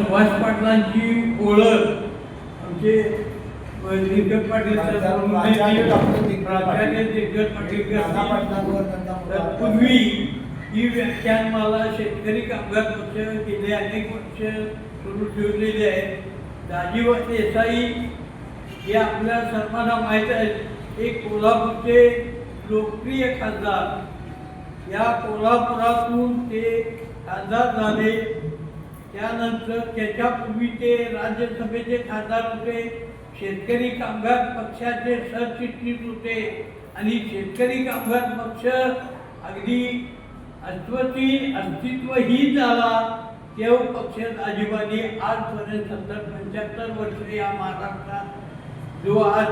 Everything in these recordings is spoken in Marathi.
सुभाष पाटलांची ओळख आमचे दिग्गज पाटील पूर्वी ही व्याख्यानमाला शेतकरी कामगार पक्ष गेले अनेक वर्ष सुरू ठेवलेले आहेत. दाजीबा देसाई हे आपल्या सर्वांना माहीत आहेत, एक कोल्हापूरचे लोकप्रिय खासदार. या कोल्हापुरातून ते खासदार झाले. त्यानंतर त्याच्यापूर्वी ते राज्यसभेचे खासदार होते, शेतकरी कामगार पक्षाचे सरचिटणीस होते आणि शेतकरी कामगार पक्ष अगदी अस्तित्वहीन झाला. तेव्हा पक्ष दाजीबांनी आजपर्यंत 70-75 वर्ष या महाराष्ट्रात जो आज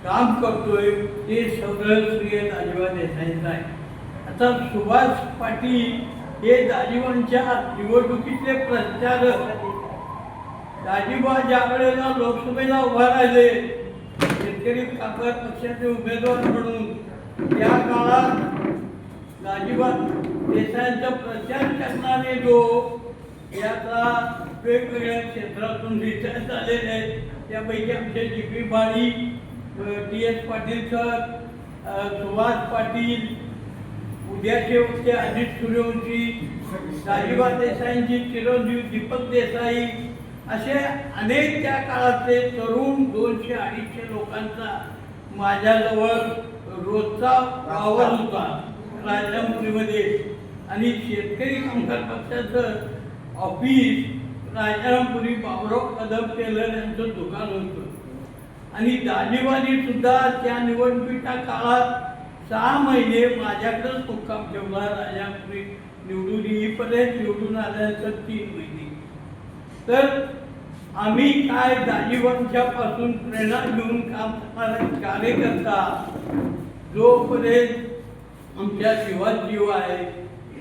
काम करतोय ते सगळं श्रेय दाजीबा देसाईंचं आहे. आता सुभाष पाटील हे दाजीबांच्या निवडणुकीतले प्रचारक. दाजीबा ज्या वेळेला लोकसभेला उभा राहिले शेतकरी कामगार पक्षाचे उमेदवार म्हणून, त्या काळात दाजीबा देसाईंचा प्रचार करणारे लोक याचा वेगवेगळ्या क्षेत्रातून रिटायर झालेले आहेत. त्यापैकी आमचे जी.पी. बाळी, टी.एस. पाटील सर, सुभाष पाटील, उद्याचे वक्ते अजित सूर्यवंशी, दाजीबा देसाईंची चिरंजीव दीपक देसाई, असे अनेक त्या काळातले तरुण 200-250 लोकांचा माझ्याजवळ रोजचा वावर होता राजारामपुरीमध्ये. आणि शेतकरी कामगार पक्षाचं ऑफिस राजारामपुरी बाबुराव कदम टेलर यांचं दुकान होतं. आणि दाजीबांनी सुद्धा त्या निवडणुकीच्या काळात 6 महिने माझ्याकडेच मुक्काम ठेवला. राजारामपुरी निवडून येईपर्यंत, निवडून आल्यानंतर 3 महिने. तर आम्ही काय दाजीबांच्या पासून प्रेरणा घेऊन काम करणारा कार्यकर्ता जोपर्यंत आमच्या जीवात जीव आहे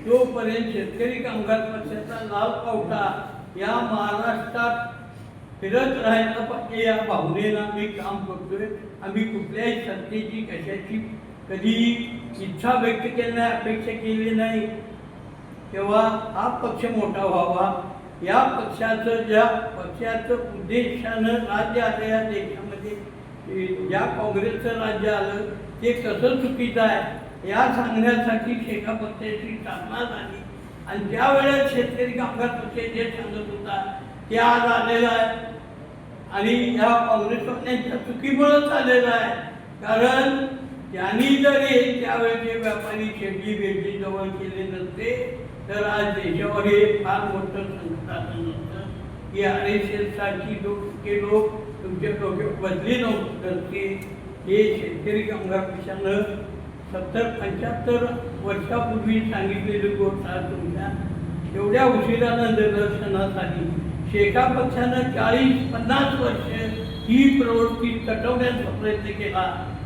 तोपर्यंत शेतकरी कामगार पक्षाचा लाल पावटा या महाराष्ट्रात फिरत राहायला पाहिजे या भावनेनं आम्ही काम करतोय. आम्ही कुठल्याही सत्तेची कशाची कधी इच्छा व्यक्त केली नाही, अपेक्षा केली नाही. तेव्हा हा पक्ष मोठा व्हावा, या पक्षाचं ज्या पक्षाचं उद्देशानं राज्य आलं या देशामध्ये, ज्या काँग्रेसचं राज्य आलं ते कसं चुकीचं आहे या सांगण्यासाठी शेका पक्षाची स्थापना झाली. आणि ज्या वेळेस शेतकरी कामगार पक्ष जे सांगत होता ते आज आलेलं आहे. आणि या काँग्रेसवाल्यांच्या चुकीमुळंच आलेलं आहे. कारण त्यांनी जरी त्यावेळेचे व्यापारी शेती बेटी जवळ केले नसते तर आज देशावर हे फार मोठं संकट आलं नसतं. की RSS सारखी लोक तुमच्या डोक्यात बदली नव्हते. हे शेतकरी कामगार पक्षानं 70-75 वर्षापूर्वी सांगितलेली गोष्ट आज तुमच्या एवढ्या उशिरानं निदर्शनास आली. शेका पक्षानं 40-50 वर्ष ही प्रवृत्ती तटवण्याचा प्रयत्न केला.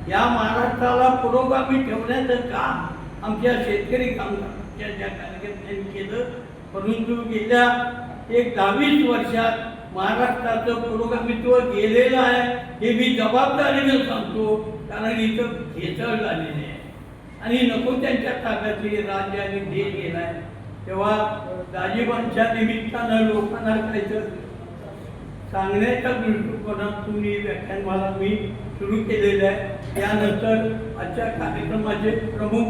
या महाराष्ट्राला पुरोगामी ठेवण्याचं काम आमच्या शेतकरी कामगार पक्षाच्या कार्यकर्त्यांनी केलं. परंतु गेल्या 10-20 वर्षात महाराष्ट्राचं पुरोगामित्व गेलेलं आहे हे मी जबाबदारीनं सांगतो. कारण इथं भेसळ झालेली आहे आणि नको त्यांच्या ताब्यातली राज्य आणि देश गेला आहे. तेव्हा दाजीबांच्या निमित्तानं लोकांना काहीतरी सांगण्याच्या दृष्टिकोनातून ही व्याख्यानमाला मी सुरू केलेलं आहे. त्यानंतर आजच्या कार्यक्रमाचे प्रमुख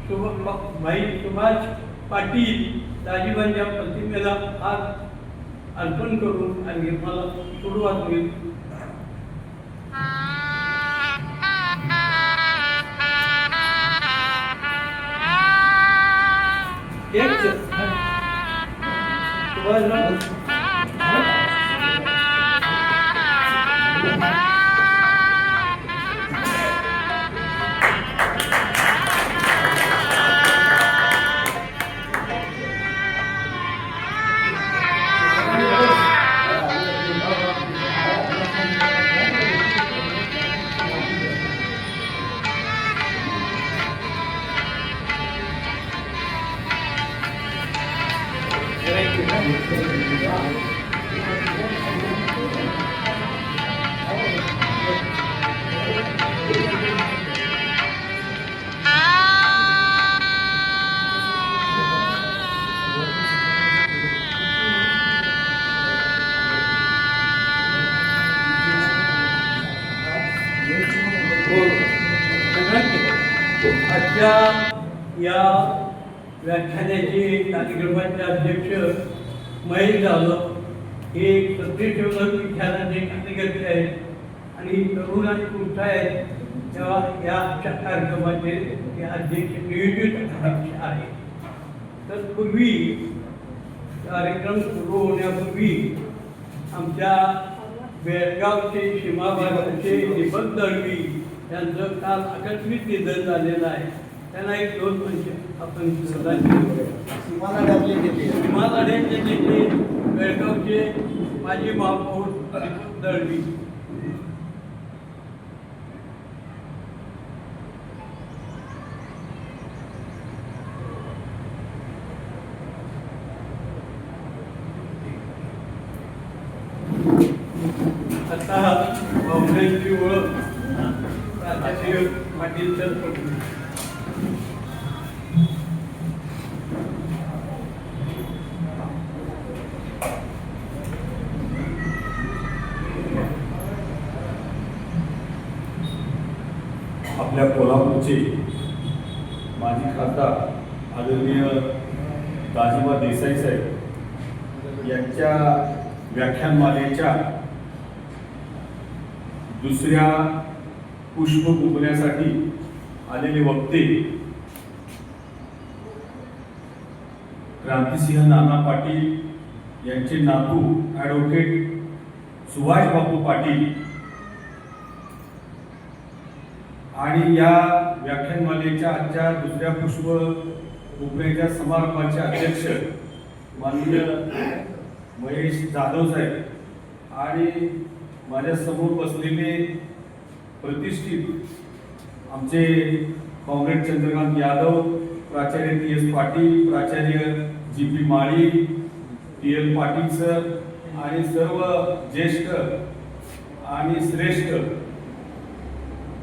सुभाष पाटील दाजीबांच्या प्रतिमेला आज अर्पण करून आणि मला सुरुवात होईल. सुभाष आजच्या या व्याख्यानाचे कार्यक्रमाचे अध्यक्ष महेश जाधव हे सत्यशोधक विचाराचे कार्यकर्ते आहेत आणि तरुण आणि पुढचा आहेत, तेव्हा या कार्यक्रमाचे ते अध्यक्ष नियोजित अध्यक्ष आहे. तर पूर्वी कार्यक्रम सुरू होण्यापूर्वी आमच्या बेळगावचे सीमाभागाचे दीपक दळवी यांचं काल आकस्मिक निधन झालेलं आहे. त्यांना एक 2 मिनिट आपण श्रद्धांजली. सीमा लढ्याचे नेते बेळगावचे माजी महापौर दीपक दळवी. आता काँग्रेसची ओळख प्राचार्य पाटील सर पडली. आपल्या कोल्हापूरचे माजी खासदार आदरणीय दाजीबा देसाई साहेब यांच्या व्याख्यानमालेच्या दुसऱ्या पुष्प गुंफण्यासाठी आलेले वक्ते क्रांतिसिंह नाना पाटील यांचे नातू ॲडव्होकेट सुभाष बापू पाटील आणि या व्याख्यानमालेच्या आजच्या दुसऱ्या पुष्प गुंफण्याच्या समारंभाचे अध्यक्ष माननीय महेश जाधव साहेब आणि माझ्या समोर बसलेले प्रतिष्ठित आमचे कॉम्रेड चंद्रकांत यादव, प्राचार्य TS पाटील, प्राचार्य GP माळी, TL पाटील सर आणि सर्व ज्येष्ठ आणि श्रेष्ठ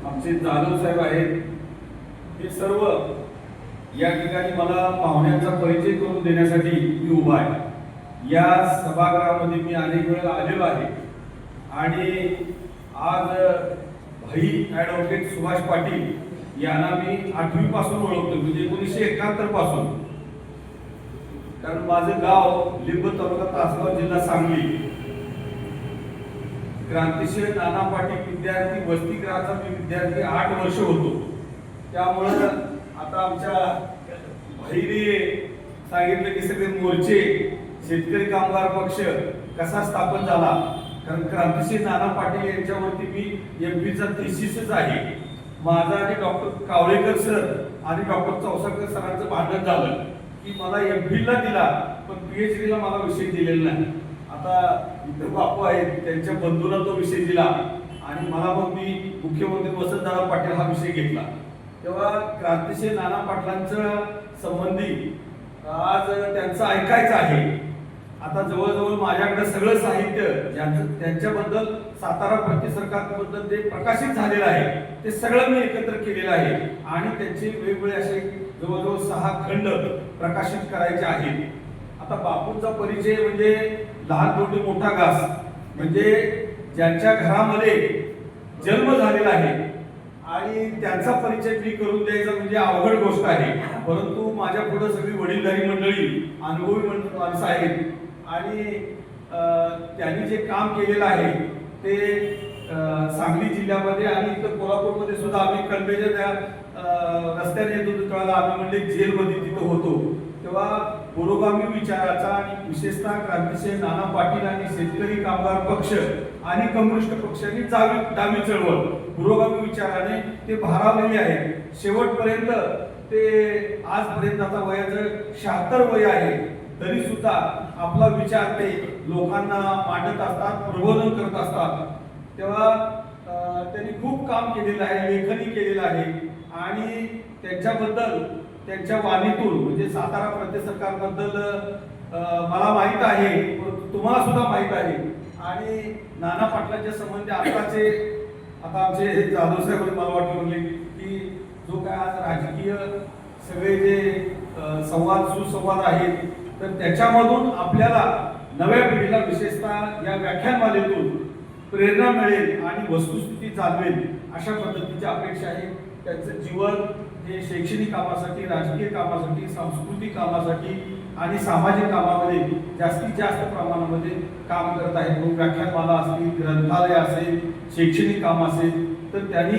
आमचे जाधव साहेब आहेत, हे सर्व या ठिकाणी मला पाहुण्यांचा परिचय करून देण्यासाठी मी उभा आहे. या सभागृहामध्ये मी अनेक वेळा आलेलो आहे आणि आज भाई ॲडव्होकेट सुभाष पाटील यांना मी 8वी पासून ओळखतो, म्हणजे 1971 पासून. कारण माझं गाव लिंब तालुका तासगाव जिल्हा सांगली. क्रांतिसिंह नाना पाटील विद्यार्थी वसतिगृहाचा मी विद्यार्थी 8 वर्ष होतो. त्यामुळं आता आमच्या भाईने सांगितलं की सगळे मोर्चे शेतकरी कामगार पक्ष कसा स्थापन झाला, कारण क्रांतिसिंह नाना पाटील यांच्यावरती मी MP चा थिसिसच आहे. माझा आणि डॉक्टर कावळेकर सर आणि डॉक्टर चौसाकर सरांचं भांडण झालं की मला MP ला दिला पण PhD ला मला विषय दिलेला नाही. आता इतर बापू आहेत त्यांच्या बंधूला तो विषय दिला आणि मला मग मी मुख्यमंत्री वसंतदादा पाटील हा विषय घेतला. तेव्हा क्रांतिसिंह नाना पाटलांच्या संबंधी आज त्यांचं ऐकायचं आहे. आता जवळजवळ माझ्याकडे सगळं साहित्य ज्यांचं त्यांच्याबद्दल सातारा प्रतिसरकारबद्दल ते प्रकाशित झालेलं आहे ते सगळं मी एकत्र केलेलं आहे आणि त्यांचे वेगवेगळे असे जवळजवळ 6 खंड प्रकाशित करायचे आहेत. आता बापूंचा परिचय म्हणजे लहान मोठे मोठा घास, म्हणजे ज्यांच्या घरामध्ये जन्म झालेला आहे आणि त्यांचा परिचय मी करून द्यायचा म्हणजे अवघड गोष्ट आहे. परंतु माझ्या पुढे सगळी वडीलधारी मंडळी, अनुभवी माणसं आहेत आणि त्यांनी जे काम केलेलं आहे ते सांगली जिल्ह्यामध्ये आणि इतर कोल्हापूरमध्ये सुद्धा आम्ही कळंबेच्या त्या रस्त्याने येत होतो तेव्हा आम्ही म्हणजे जेलमध्ये तिथं होतो. तेव्हा पुरोगामी विचाराचा आणि विशेषतः क्रांतिसिंह नाना पाटील आणि शेतकरी कामगार पक्ष आणि कम्युनिस्ट पक्षांनी डावी चळवळ पुरोगामी विचाराने ते भारावलेले आहेत. शेवटपर्यंत ते आजपर्यंत आता वयाचं 76 वय आहे तरी सुद्धा आपला विचार ते लोकांना मांडत असतात, प्रबोधन करत असतात. तेव्हा त्यांनी खूप काम केलेलं आहे, लेखनी केलेलं आहे आणि त्यांच्याबद्दल त्यांच्या वाणीतून म्हणजे सातारा प्रतिसरकारबद्दल मला माहित आहे, तुम्हाला सुद्धा माहित आहे. आणि नाना पाटलांच्या संबंधी आता आमचे जाधव साहेब मला वाटलं म्हणले की जो काय आज राजकीय सगळे जे सुसंवाद आहेत तर त्याच्यामधून आपल्याला नव्या पिढीला विशेषतः या व्याख्यानमालेतून प्रेरणा मिळेल आणि वस्तुस्थिती जाणवेल अशा पद्धतीची अपेक्षा आहे. त्यांचं जीवन हे शैक्षणिक कामासाठी, राजकीय कामासाठी, सांस्कृतिक कामासाठी आणि सामाजिक कामामध्ये जास्तीत जास्त प्रमाणामध्ये काम करत आहेत. मग व्याख्यानमाला असतील, ग्रंथालय असेल, शैक्षणिक काम असेल, तर त्यांनी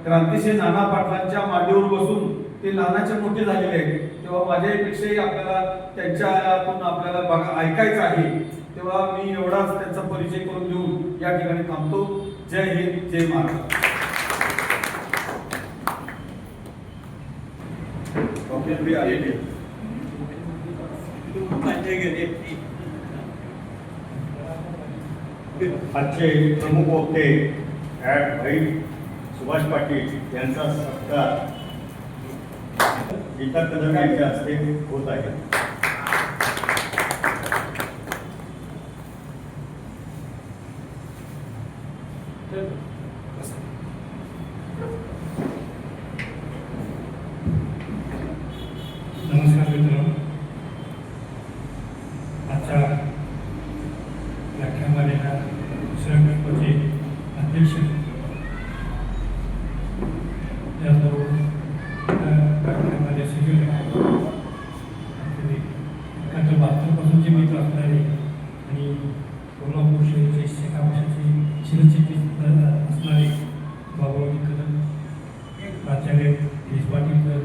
क्रांतिसिंह नाना पाटलांच्या मांडीवर बसून ते लहानाचे मोठे झालेले आहेत. तेव्हा माझ्यापेक्षाही आपल्याला त्यांच्यातून आपल्याला बघा ऐकायचं आहे. तेव्हा मी एवढाच त्यांचा परिचय करून देऊन या ठिकाणी थांबतो. जय हिंद, जय महाराष्ट्र. आजचे प्रमुख वक्ते ॲड भाई सुभाष पाटील यांचा सत्कार गीता कदम यांच्या हस्ते होत आहे. नमस्कार मित्रांनो, आजच्या व्याख्यानमालेच्या दुसऱ्या गटाचे अध्यक्ष याचबरोबर व्याख्यानमाले सजीव एखाद्या 72पासूनचे मित्र असणारे आणि कोल्हापूर शहराचे शेकापाशाचे शिरचित्रित असणारे बाबाजी कदम, प्राचार्य देश पाटील सर,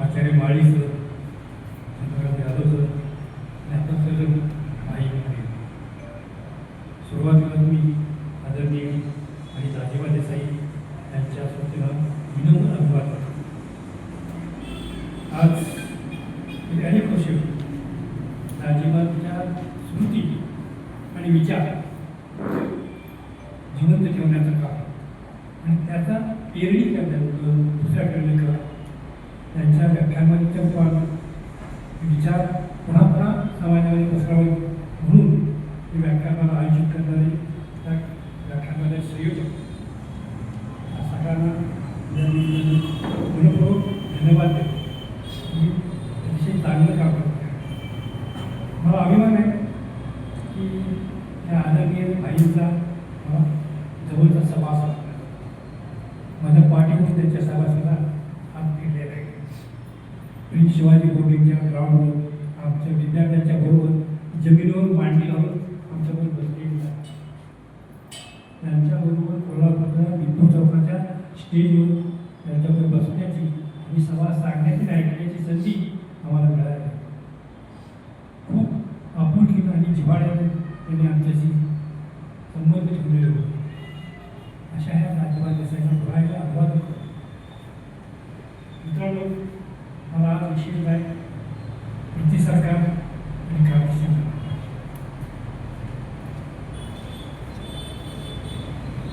आचार्य माळी सर, चंद्रकांत यादव सर आणि आपण सर्व भाई बहिणी. सुरुवातीला मी आदरणीय आणि राजीबा देसाई यांच्या स्वतःला विनम्र अभिवादन करतो. आज गेली अनेक वर्षे राजीबांच्या स्मृती आणि विचार जिवंत ठेवण्याचं काम आणि त्याचा पेरणी करण्याचं दुसऱ्या करण्याचं त्यांच्या व्याख्यानाचे विचार पुन्हा पुन्हा समाजामध्ये पसरावे म्हणून हे व्याख्यानाला आयोजित करणारे त्या व्याख्यानाचे संयोजक सगळ्यांना मनपूर्वक धन्यवाद देतो. मी अतिशय चांगलं काम करतो. मला अभिमान आहे की त्या आदरणीय भाईंचा मला जवळचा सहवास असतो. माझ्या पाठीवर त्यांच्या सहवासाला हात फिरलेला आहे. प्रिन्स शिवाजी बोर्डिंगच्या ग्राउंडवर आमच्या विद्यार्थ्यांच्या बरोबर जमिनीवर मांडली लावून आमच्याबरोबर बसलेली आहे. त्यांच्याबरोबर कोल्हापूरच्या विद्युत चौकाच्या स्टेजवर त्यांच्याबरोबर बसण्याची आणि संवाद सांगण्याची ऐकण्याची संधी आम्हाला मिळाली. खूप आपुलकीनं आणि जिव्हाळ्याने त्यांनी आमच्याशी संबंध ठेवलेले होते. अशा ह्या राजीबा देसाईंना पुरायला अभिवादन करतो. मित्रांनो, मला आज विषय आहे युती सरकार आणि क्रांतिसिंह.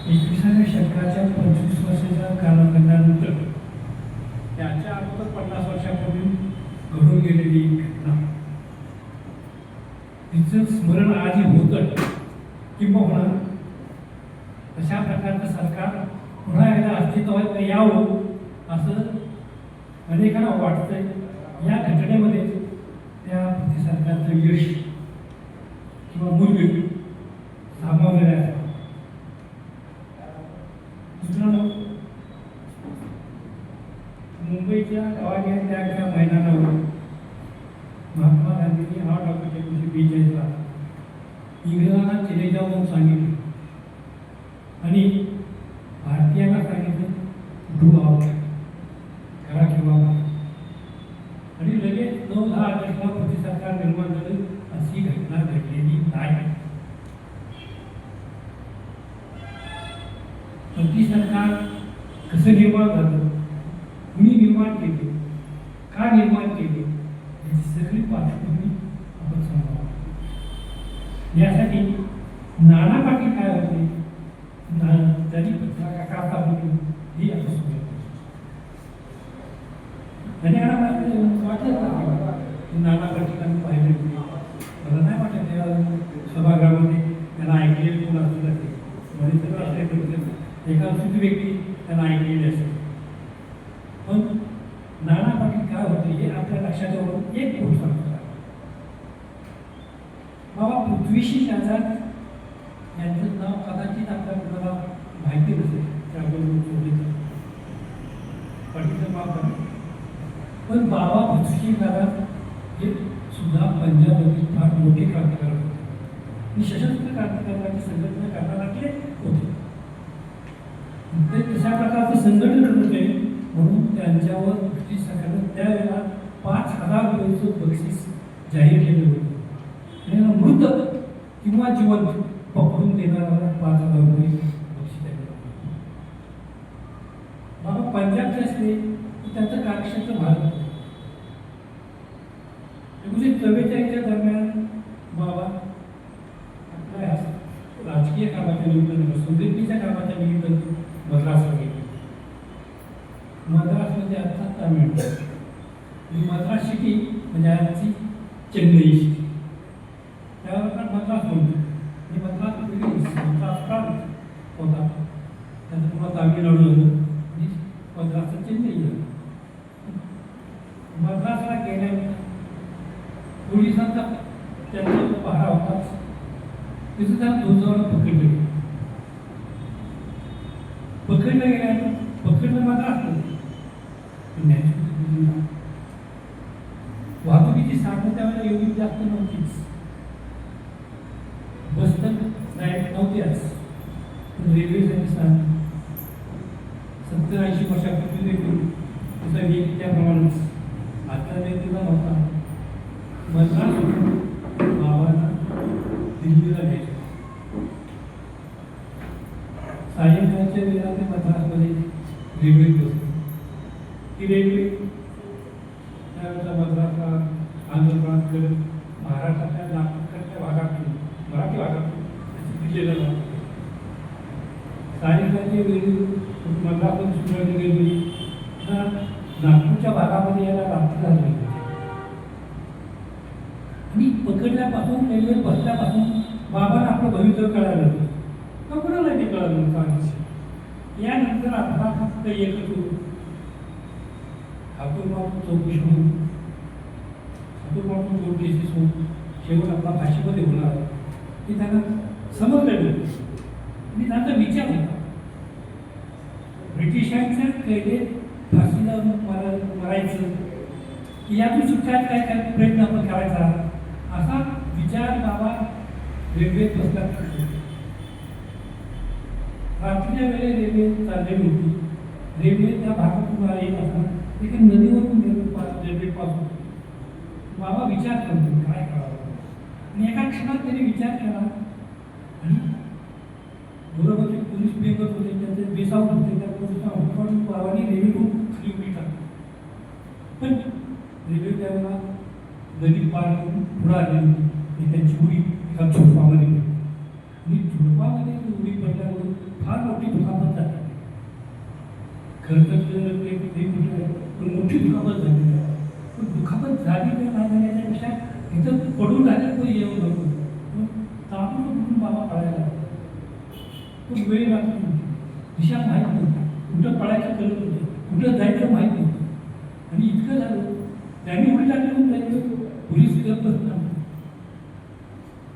21व्या शतकाच्या 25 वर्षाच्या कालखंडानंतर त्याच्या अगोदर 50 वर्षापूर्वी घडून गेलेली एक घटना, तिचं स्मरण आजही होतं. किंबहुना अशा प्रकारचं सरकार पुन्हा एकदा अस्तित्वात यावं असं अनेकांना वाटतंय. या घटनेमध्ये त्या सरकारचं यश किंवा मूल्य सामावलेलं आहे. मित्रांनो, मुंबईच्या गावाच्या मैदानावर महात्मा गांधींनी 8 ऑगस्ट 1942ला इंग्रजांना चले जाऊ म्हणून सांगितलं आणि भारतीयांना सांगितलं डू आउट करा किंवा आणि लगेच 9-10 ऑगस्टला कृती सरकार निर्माण झालं. अशी घटना घडलेली नाही. कृती सरकार कसं निर्माण झालं, कुणी निर्माण केले, का निर्माण केले, याची सगळी पार्श्वभूमी आपण समजावं. यासाठी नाना पाटील काय होते, त्यांनी का स्थापन ही आपण समजतो. वाटलं नाना पाटील पाहिले होते. मला नाही वाटत त्या सभागृहामध्ये त्यांना ऐकलेली कोण असू शकते. म्हणजे सगळं असं एका सुद्धा व्यक्ती त्यांना ऐकलेली असेल. पण नाना पाटील काय होते हे आपल्या लक्षात येऊन एक गोष्ट सांगतात. बाबा पृथ्वीशी शेजारी यांचं नाव कदाचित आपल्या कुणाला माहिती नसेल. त्याबरोबर पाटीलचं माफ करा, पण बाबा भुजशी काळात हे सुद्धा पंजाबमध्ये फार मोठे क्रांतिकारक होते आणि सशस्त्र क्रांतिकारकाची संघटना करणारे होते. ते तशा प्रकारचं संघटन करत होते म्हणून त्यांच्यावर ब्रिटिश सरकारनं त्यावेळेला 5,000 रुपयाचं बक्षीस जाहीर केलं होतं आणि मृत किंवा जिवंत पकडून देणाऱ्याला 5,000 रुपये बक्षीस द्यायला होतं. बाबा पंजाबचे असले तर त्यांचं कार्यक्षेत्र भारत होतं. 1944च्या दरम्यान बाबा आपल्या राजकीय कामाच्या निमित्तानं सुदीर्घीच्या कामाच्या निमित्तानं मद्रासला गेले. मद्रासमध्ये आता तामिळनाडू मद्रास सिटी म्हणजे आजची चेन्नई सिटी त्यावर मद्रास म्हणतो आणि मद्रास मद्रास प्रांत होता. त्याचं पुन्हा तामिळनाडू झालं आणि मद्रासचं चेन्नई झालं. मद्रासला गेल्यानंतर पोलिसांचा त्यांचा जो पहारा होता तिथं त्या दोन पकडलं गेल्यानंतर पकडलं मात्र असलं वाहतुकीची साधनं त्यावेळेला एवढी जास्त नव्हतीच. बस तर डायरेक्ट नव्हत्याच, पण रेल्वेसाठी साधन 70-80 वर्षापूर्वी रेल्वे तसं गेली त्याप्रमाणेच आता रेल्वेला नव्हता. मद्रास बाबांना दिल्लीला घ्यायचं. सायंकाळच्या वेळेला ते मद्रासमध्ये रेल्वे बसली. ती रेल्वे त्यावेळेला मद्रासला आंध्र प्रदेश महाराष्ट्राच्या नागपूरच्या भागातून मराठी भागातून दिल्लीला जातो. सायंकाळच्या वेळी मद्रासमध्ये सुरू रेल्वे नागपूरच्या भागामध्ये याला रात्री झाली आणि पकडल्यापासून रेल्वे बसल्यापासून बाबांना आपलं भवितव्य कळालं का कोणाला ते कळालं नव्हतं. यानंतर आपला फक्त एकच होतो हातून चौकशी होऊन हातून चौकशी होऊन शेवट आपला भाषेमध्ये होणार हे त्यांना समजलं आणि त्यांचा विचार होता ब्रिटिशांच्या कैदेत फाशीला मरायचं की यातून सुटण्यात काय काय प्रयत्न आपण करायचा असा विचार बाबा रेल्वेत बसला. रात्रीच्या वेळी रेल्वे चाललेली होती. रेल्वे त्या भागातून येत असताना एका नदीवरून रेल्वे पास होती. बाबा विचार करतो काय करावं आणि एका क्षणात त्यांनी विचार केला आणि बरोबर जे पोलीस बेगत होते त्यांचे बेसावत होते त्या पोलिसांना हुडकावून बाबांनी रेल्वेतून खाली उडी टाकली. पण रेल्वे त्यावेळेला नदी पार करून पुढे आलेली होती आणि त्यांची उडी एका झुडपामध्ये पडली आणि झुडपामध्ये उडी पडल्यामुळे फार मोठी दुखापत झाली. खरं तर पण मोठी दुखापत झाली. पण दुखापत झाली तर नाही झाल्याच्यापेक्षा इथं पडून राहिले तो येऊ नको तापून कुठून बाबा पळायला तो वेळ लागत नव्हती. दिशा माहीत नव्हती. कुठं पळायचं कळत होतं कुठं जायचं माहीत नव्हतं आणि इतकं झालं त्यांनी उडी टाकली म्हणून त्यांनी पोलीस गप बसणार.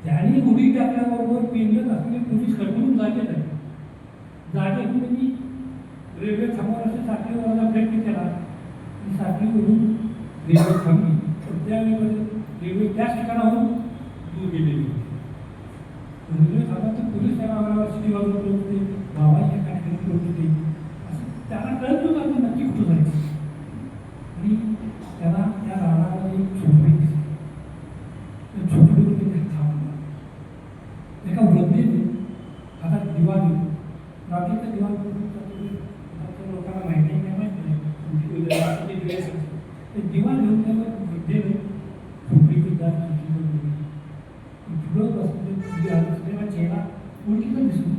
त्यांनी उडी टाकल्याबरोबर पेंडत असलेले पोलीस कडकडून जागे झाले. जागेतून त्यांनी रेल्वे थांबवण्याचा साखळीवरचा प्रयत्न केला आणि साखळीवरून रेल्वे थांबली. तर त्यावेळेला रेल्वे त्याच ठिकाणाहून दूर गेलेली होती. रेल्वे थांबला तर पोलीस त्या गावाला सिटी वाजवत होते बाबा या ठिकाणी होत होते असं त्यांना कळत नव्हतं आपण नक्की कुठं जायचं. आणि त्याला त्या रानामध्ये एक झोपडी दिसली. त्या झोपडीवरती ते थांबला. एका वृद्धेने हातात दिवा घेऊन रात्रीचा दिवा लोकांना माहिती नाही माहिती ते दिवा घेऊन त्यावर वृद्धेने झोपडीची दार पुढं बसलेला चेहरा ओळखीचा दिसतो.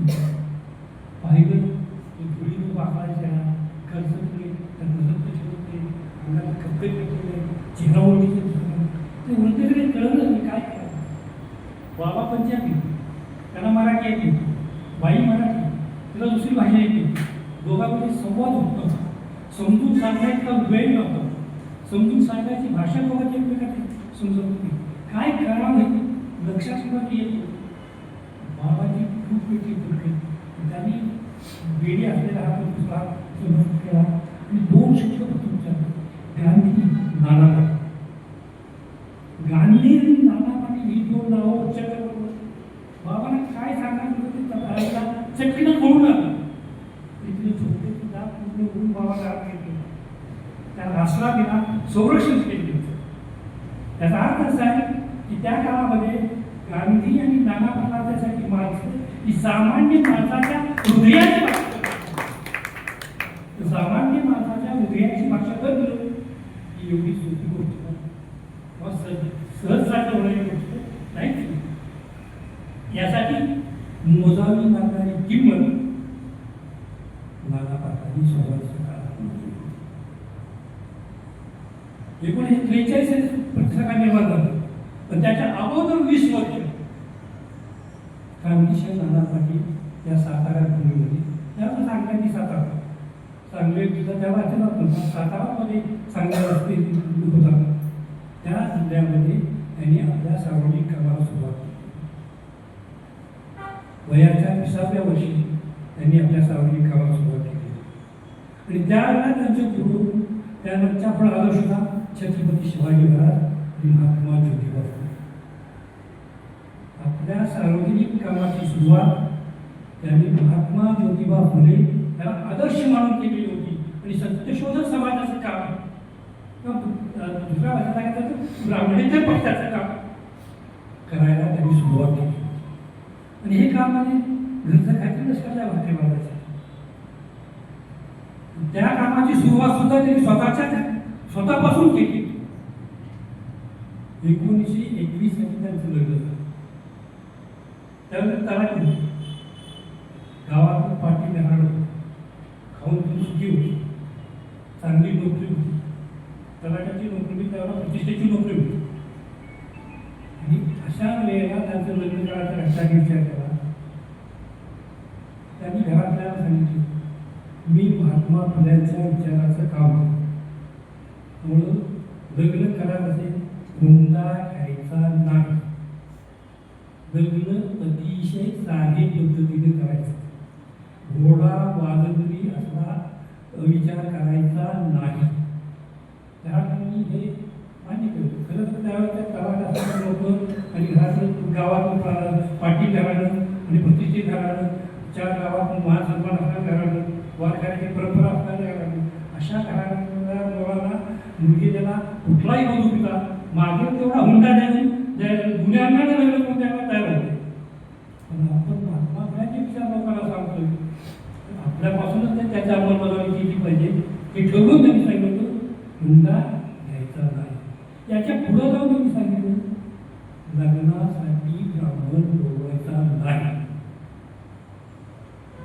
पाहिलं धुळीने वाकडायच्या कर्जतले त्या नजर कसे होते अंगाला कपडे कपडे चेहरा ओळखीचा दिसतो. ते वृद्धेकडे कळलं नाही काय करायचं. बाबा पंजाबी त्यांना मराठी येते बाई मराठी तिला दुसरी भाषा येते. दोघांमध्ये संवाद होत नव्हता. समजून सांगायचा वेळ नव्हता. समजून सांगायची भाषा दोघांची एकमेकाची समजत होती. काय करावं लक्षात सुद्धा येत. बाबाची खूप वेगळी फुटली त्यांनी वेळी असलेला हा दुसरा केला आणि 2 आसरा दिला, संरक्षण केलं होतं. त्याचा अर्थ असा आहे की त्या काळामध्ये गांधी आणि नाना पाटलांसाठी माणसं ही सामान्य माणसाच्या हृदयाची भाषा सामान्य माणसाच्या हृदयाची भाषा करतो ही एवढी सोपी गोष्ट किंवा सहज साध्य होणारी गोष्ट नाही. यासाठी मोजावी लागणारी किंमत नाना पाटलांनी स्वतःच्या काळात मोजली. 1943 पत्रकार निर्माण झालं, पण त्याच्या अगोदर 20 वर्ष क्रांतिशय नाना पाटील या सातारा भूमीमध्ये त्याला सांगण्याची सातारा चांगले तिथं त्या वाचनात होता. सातारामध्ये चांगल्या रस्ते होता. त्या जिल्ह्यामध्ये त्यांनी आपल्या सार्वजनिक कामाला सुरुवात केली. वयाच्या 20व्या वर्षी त्यांनी आपल्या सार्वजनिक कामाला सुरुवात केली आणि त्यावेळेला त्यांचे गुरु त्यानंतरच्या पण आदर्श होता छत्रपती शिवाजी महाराज आणि महात्मा ज्योतिबा फुले. आपल्या सार्वजनिक कामाची सुरुवात त्यांनी महात्मा ज्योतिबा फुले त्याला आदर्श मानून केलेली होती आणि सत्यशोधक समाजाचं काम किंवा दुसऱ्या भाषेत सांगायचं तर ब्राह्मणेतर पक्षाचं काम करायला त्यांनी सुरुवात केली आणि हे काम म्हणजे घरचं काहीतरी लष्कराच्या भाकरी मारायचं. त्या कामाची सुरुवात सुद्धा त्यांनी स्वतःपासून केली. 1921 साली त्यांचं लग्न झालं. त्यानंतर त्याला गावातून पाठी राहणं खाऊन पिऊन सुखी होती. चांगली नोकरी होती. तलाट्याची नोकरी त्याला प्रतिष्ठेची नोकरी होती आणि अशा वेळेला त्यांचं लग्न करायचा घरच्यांनी विचार केला. त्यांनी घरातल्याला सांगितलं मी महात्मा फुल्यांच्या विचाराचं काम करतो म्हणून लग्न करायचं असेल हुंडा घ्यायचा नाही. लग्न अतिशय साधे पद्धतीने करायचं. घोडा वाजंत्री असला विचार करायचा नाही. त्यामुळे हे मान्य केलं. खरं तर त्यावेळेच्या गावात असणारे लोक आणि घरातून गावातून पाटील घराणं आणि प्रतिष्ठित घराणं चार गावातून महान सन्मान असणारं घराणं वारकऱ्याची परंपरा असणाऱ्या घराणं अशा घराण्या मुलांना मुलगी त्याला कुठलाही बघू पिता मागे तेवढा हुंडा द्यायला जुन्या अंगाने लग्न करून त्याला तयार होते. पण आपण महात्मा फुल्यांचे विचार लोकांना सांगतोय आपल्यापासूनच त्याच्या अंमलबजावणी केली पाहिजे हे ठरवून त्यांनी सांगितलं हुंडा घ्यायचा नाही. याच्या पुढं जाऊन त्यांनी सांगितलं लग्नासाठी ब्राह्मण बोलवायचा नाही.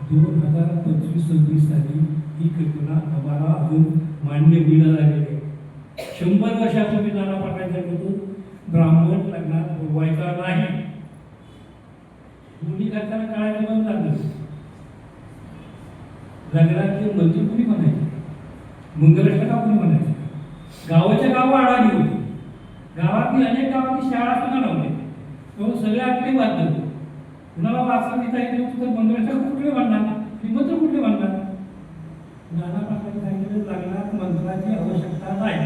2025-26 साली ही कल्पना आम्हाला अजून मान्य होईना झालेली आहे. 100 वर्षापूर्वी नाना पाटलांच्या सांगितलं ब्राह्मण लग्नात बोलवायचा नाही. मुली करताना काळाचं बंद झालं. लग्नातले मंत्री कुणी म्हणायचे, मंगलष्टका कुणी म्हणायचे. गावाच्या गावं अडाणी होती. गावातली अनेक गावातली शाळा सुद्धा नव्हती. तेव्हा सगळे आपले वाद कुणाला वाचता देता येत नव्हतं तर मंगलष्टका कुठले म्हणणार, मंत्र कुठले म्हणणार. नाना पाटलांनी सांगितलं लग्नात मंत्राची आवश्यकता नाही.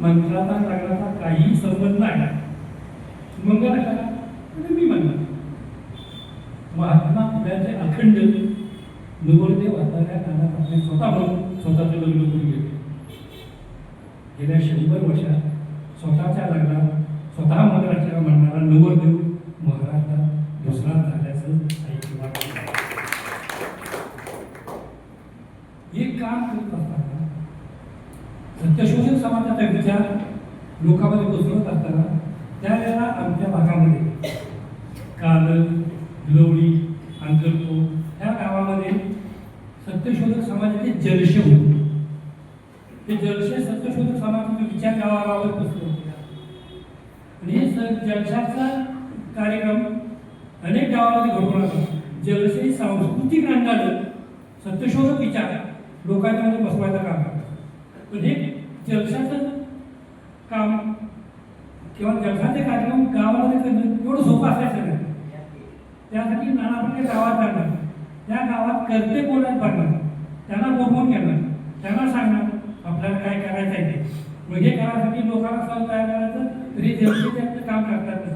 मंत्राचा लग्नाचा काही संबंध नाही. मंगलष्टका मी म्हणणार. महात्मा फुल्यांचे अखंड नवरदेव असणाऱ्या नाना पाटलांनी स्वतःचं लग्न करून घेतलं. गेल्या 100 वर्षात स्वतःच्या लग्नात स्वतः मंगलष्टका म्हणणारा नवरदेव महाराष्ट्रात दुसरा झाल्याचं एक काम करत असताना सत्यशोधक समाजाचा विचार लोकांमध्ये पसरत असताना त्यावेळेला आमच्या भागामध्ये कालल भिलवडी अंतरपूर ह्या गावामध्ये सत्यशोधक समाजाचे जलशे होते. ते जलशे सत्यशोधक समाजाचे विचार गावागावात पसरत होते आणि हे जलशाचा कार्यक्रम अनेक गावामध्ये घडून आला. जलशे सांस्कृतिक रंगानं सत्यशोधक विचार लोकांच्या मध्ये बसवायचं काम करतात. पण हे जलशाचं काम किंवा जलशाचे कार्यक्रम गावामध्ये करणं एवढं सोपं असायचं नाही. त्यासाठी नाना पाटील गावात जाणार, त्या गावात करते कोणाच भरणार, त्यांना बोलवून घेणार, त्यांना सांगणार आपल्याला काय करायचं आहे ते. मग हे करायसाठी लोकांना सहज काय करायचं तरी जलशेचे आपलं काम करतात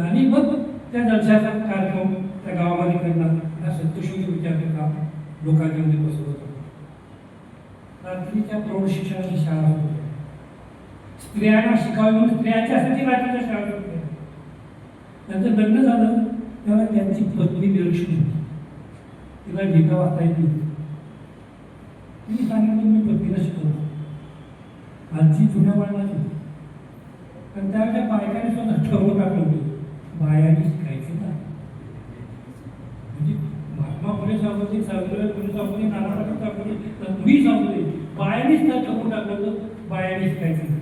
आणि मग त्या जलशाचा कार्यक्रम त्या गावामध्ये करणार हा सत्यशोधक विचाराचं काम लोकांच्या मध्ये बसवत होतं. रात्रीच्या प्रौढ शिक्षणाची शाळा होती. स्त्रियांना शिकावी म्हणून स्त्रियांच्यासाठी रात्रीच्या शाळा होत्या. त्यांचं लग्न झालं तेव्हा त्यांची पत्नी निरक्षर होती, तिला लिहिता वाचता येत नव्हती. मी सांगितलं मी पत्नीला शिकवतो. आजची जुन्या वळणाची होती, पण त्यावेळेच्या बायकाने स्वतः ठरवून टाकलं होतं बायाने शिकायचं नाही. म्हणजे महात्मा फुले सांगते, सावित्रीबाई फुले सांगते, नाना पाटील सांगते, मी सांगते, बायानेच त्या ठरवून टाकलं होतं बायाने शिकायचं नाही.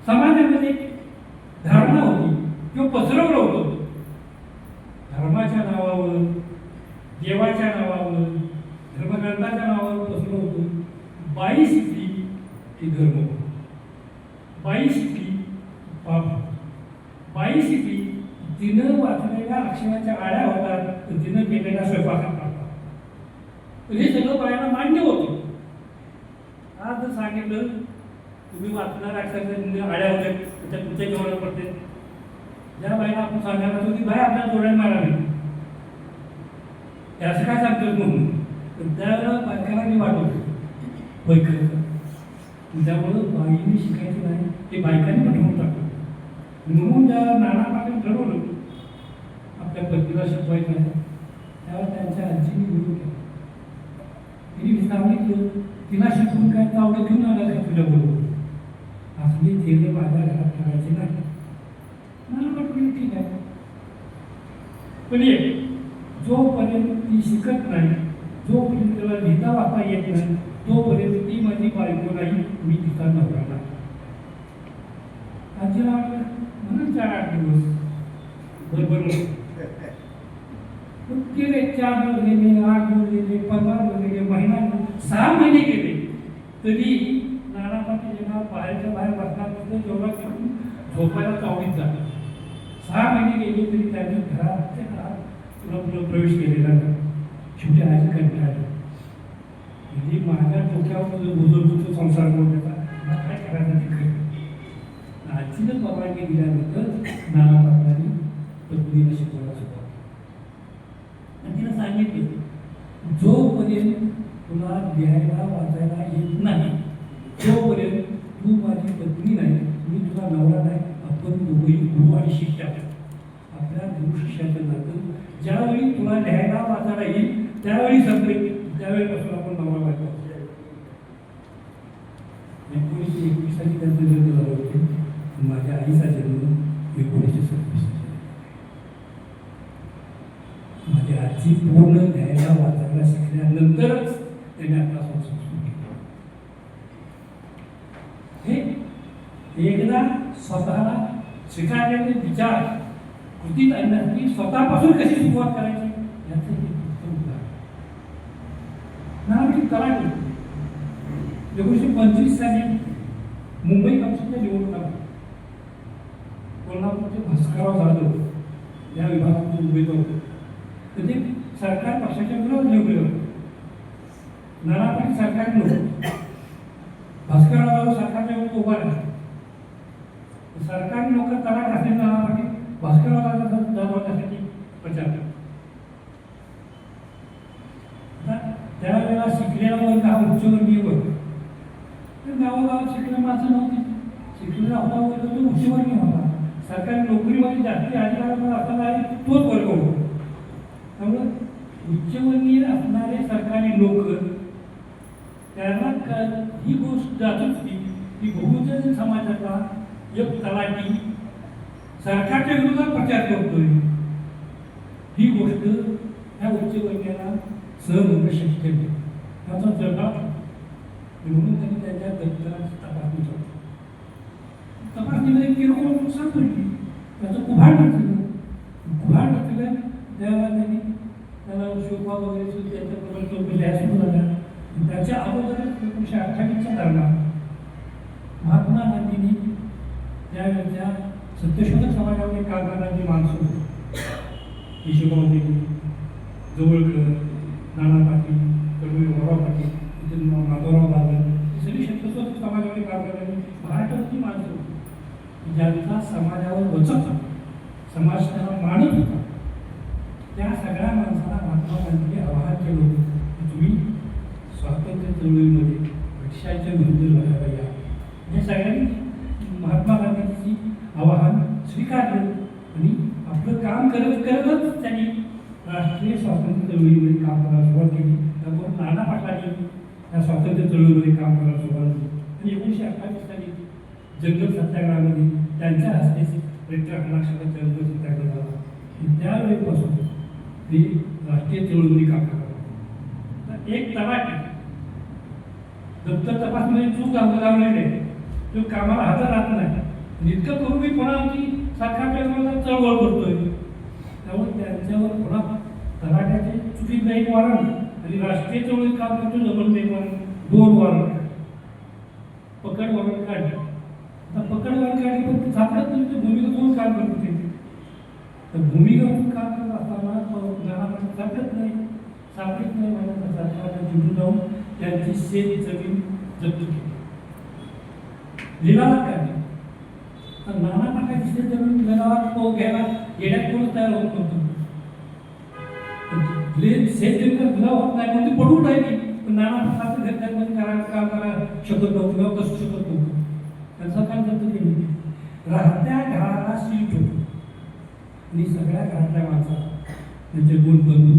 समाजामध्ये धारणा होती किंवा पसरवलं होतं धर्माच्या नावावर, देवाच्या नावावर, धर्मग्रंथाच्या नावावर पसरवलं होतं. बाई शिकली की धर्म, बाई शिकली पाप, बाई शिकली तिनं वाचलेल्या अक्षराच्या आळ्या होतात, तर तिनं केलेल्या स्वयंपाकात पाडतात. तर हे सगळं बायांना मान्य होतं. आज जर सांगितलं तुम्ही वाचणाऱ्या अक्षराच्या आळ्या होत्या त्या तुमच्या जेवणाला पडते, ज्या बाईला आपण सांगायला होतो ती बाई आपल्याला जोड्याने मारावी, असं काय सांगतो म्हणून. तर त्यावेळेला बायकाला मी वाटवतो होय खरं. त्यामुळं बाईने शिकायचं नाही ते बायकांनी ठरवून टाकलं. म्हणून ज्या नाना पाटील ठरवलं आपल्या पत्नीला शिकवायचं नाही, त्यावेळेला त्यांच्या आजीने विरोध केला. तिने सांगितलं तिला शिकवून काय तावडं घेऊन आलं का तुझ्याबरोबर, असली थेले माझ्या घरात ठेवायचे नाही. मला वाटलं ठीक आहे, पण एक जोपर्यंत ती शिकत नाही, जोपर्यंत तिला लिहिता वाचता येत नाही, तोपर्यंत ती माझी बायको नाही, मी तिचा नवरा नाही. आजीला वाटलं म्हणून 4-8 दिवस बरोबर गेले. 4 दिवस गेले, 8 दिवस गेले, 15 दिवस गेले, महिना 6 महिने गेले, तरी नाना पाटील बाहेरच्या बाहेर बसणार तिथे जेवढा करून झोपायला चावडीत जातात. 6 महिने गेले तरी त्यांनी घरात तुला प्रवेश केलेला नाही. शेवटी आजी कंटाळली, म्हणजे माझ्या डोक्यावर बुजुर्गचा संसार मोठा मला काय करायचं ते कर. आजीनं परवानगी दिल्यानंतर नाना पाटलांनी पत्नीला शिकवायला सुरुवात केली. आणि तिला सांगितलं जोपर्यंत तुला लिहायला वाचायला येत नाही तोपर्यंत तू माझी पत्नी नाही, मी तुला नवरा नाही. आपण दोघंही गुरु आणि शिष्य. आपल्या गुरु शिष्याचं नातं ज्यावेळी तुला लिहायला वाचायला येईल त्यावेळी संपेल, त्यावेळीपासून आपण नवरा बायको. 1921 साली त्यांचं जन्म झालं होते. माझ्या आईचा जन्म 1926. माझी आजी पूर्ण लिहायला वाचायला शिकल्यानंतरच त्याने आपला संसार सुरू केला. हे एकदा स्वतःला स्वीकारलेले विचार कृतीत आणण्यासाठी स्वतःपासून कशी सुरुवात करायची याचं हे उत्तम उदाहरण. नानापाटील तलाठी 1925 साली मुंबई कमिशनच्या निवडणुका, कोल्हापूरचे भास्करराव जाधव या विभागातून उमेदवार होते. तर ते सरकार पक्षाच्या विरोधात निवडले होते. नाना पाटील सरकारी नव्हते, भास्करराव जाधव सरकारच्या विरोधात उभा राहिले. सरकारी नोकर तलाठी असलेले नाना पाटील भास्करराव जाधवासाठी प्रचार केला. त्यावेळेला शिकलेला वर्ग हा उच्चवर्गीय वर्ग, गावागावात शिकलेल्या माणसं नव्हती. शिकलेला होता वर्ग तो उच्चवर्गीय होता. सरकारी नोकरीमध्ये जास्ती अधिकार असणारा तोच वर्ग होता. त्यामुळे उच्चवर्गीय असणारे सरकारी नोकर त्यांना ही गोष्ट जातच की बहुजन समाजाचा एक तलाठी सरकारच्या विरोधात प्रचार करतोय, ही गोष्ट ह्या उच्चवर्गीयाला सहन होणं शक्य नाही. त्याचा जबाब म्हणून त्यांनी त्यांच्या दप्तराची तपासणी केली. तपासणीमध्ये किरकोळ सापडली, त्याचं कुभाड नसलं त्यावेळेला त्यांनी त्याला शोभा वगैरे त्यांच्याबरोबर चौकशी सुरू झाल्या. त्याच्या अगोदरच 1928च्या दरम्यान महात्मा गांधींनी त्यावेळेच्या सत्यशोधक समाजामध्ये काम करणारी माणसं होती, यशोबाई देवी, जवळकर, नाना पाटील, कडू पाटील, माधवराव बागल, ही सगळी सत्यशोधक समाजामध्ये काम करणारी महाराष्ट्रातली माणसं होती, ज्यांचा समाजावर वचक होता, समाज त्यांना मानत होता. त्या सगळ्या माणसाला महात्मा गांधींनी आवाहन केलं होतं की तुम्ही स्वातंत्र्य स्वातंत्र्य चळवळीमध्ये ब्रिटिशांच्या विरुद्ध लढायला या या सगळ्यांनी महात्मा गांधींची आवाहन स्वीकारलं आणि आपलं काम करतच त्यांनी राष्ट्रीय स्वातंत्र्य चळवळीमध्ये काम करायला सुरुवात केली. त्याबरोबर नाना पाटलांनी या स्वातंत्र्य चळवळीमध्ये काम करायला सुरुवात केली आणि 1928 साली जंगल सत्याग्रहामध्ये त्यांच्या हस्ते प्रेक्षकांना जंगल सत्याग्रह झाला. त्यावेळेपासून ते राष्ट्रीय चळवळीमध्ये काम करतात. एक तलाठी दप्तर तपासण्याची चूक लावलेली आहे, तो कामाला हजर राहत नाही. इतकं करून मी पुन्हा आमची सरकारच्या विरोधात चळवळ करतोय. त्यामुळे त्यांच्यावर पुन्हा तलाट्याचे चुकीचं एक वॉरंट आणि राष्ट्रीय चळवळीत काम करतो डबल एक वॉरंट, 2 वॉरंट पकड वॉरंट काढले. आता पकड वॉरंट काढली पण ते सापडत नाही. ते भूमिका कोण काम करत होते तर भूमिका काम करत असताना सापडत नाही म्हणून सरकारने जुळून जाऊन त्यांची शेत जमीन जप्त केली, लिलावात काढली. तर नाना प्रकारची शेत जमीन लिलावात तो घ्यायला येण्यात कोणच तयार होत नव्हतं. शेत जमीन लिलाव होत नाही म्हणून ती पडून राहिली. पण नाना प्रकारचं घरच्यांमध्ये करायला काम करायला शकत नव्हतं किंवा कसू शकत नव्हतं. त्यांचा काम जप्त केली. राहत्या घराला सील ठेवतो आणि सगळ्या घरातल्या माणसाला त्यांचे 2 बंधू,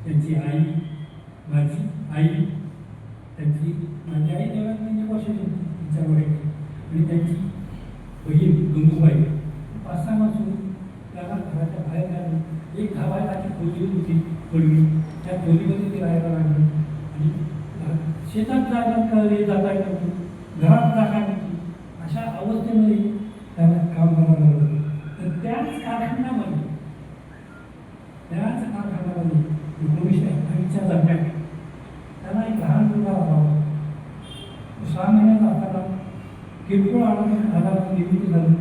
त्यांची आई, माझी आई, माझी आई तेव्हा 3 वर्षाची होती, तिच्या वय आणि त्यांची बहीण गंगूबाई 5-6 माणसं त्याला घराच्या बाहेर काढून एक धावायची खोली होती पडवी, त्या खोलीमध्ये ते राहायला लागले आणि शेतात जाता येत नव्हतं, घरात जागा नव्हती. अशा अवस्थेमध्ये त्याला काम करावं लागलं. तर त्याच कारखान्यामध्ये 1928च्या दरम्यान त्याला एक लहान मुलगा होता. 6 महिन्याचा असताना किरकोळ आजारात निवृत्त झालं.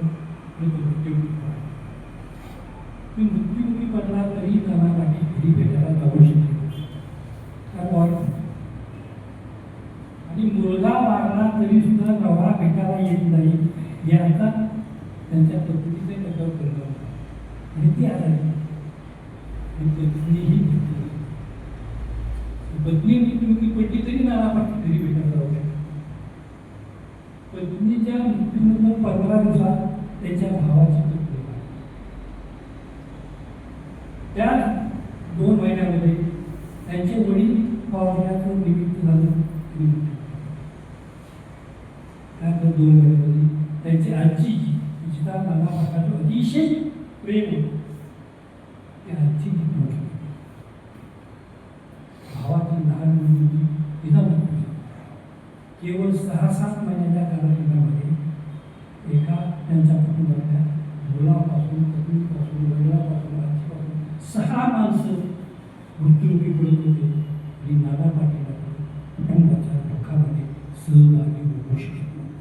मृत्युमुखी पडला तरी त्यांना काही घरी भेटायला जाऊ शकले आणि मुलगा वारला तरी सुद्धा नवरा भेटायला येत नाही याचा त्यांच्या पद्धतीचे त्याच्यावर परिणाम होता आणि ती आजारी पत्नीही पत्नी मृत्युमुखी पडली तरी नाना पाठी घरी भेटायला जाऊ शकते. पत्नीच्या मृत्यूनंतर 15 दिवसात त्याच्या भावाची मृत्यू झाली. त्या 2 महिन्यामध्ये त्यांचे वडील पावसाळ्याचं निमित्त झालं. त्या 2 महिन्यामध्ये त्यांची आजी जिचा नाना पाटाचं अतिशय प्रेम होतं त्या आजी भावाची लहान मुलगी तिला मृत्यू झाला. केवळ 6-7 महिन्याच्या कालावधीमध्ये एका त्यांच्या कुटुंबातल्या मुलापासून, पत्नीपासून, वडिलापासून, आजीपासून 6 माणसं मृत्युमुखी पडत होते आणि नाना पाटील कुटुंबाच्या दुःखामध्ये सहभागी होऊ शकत नव्हते.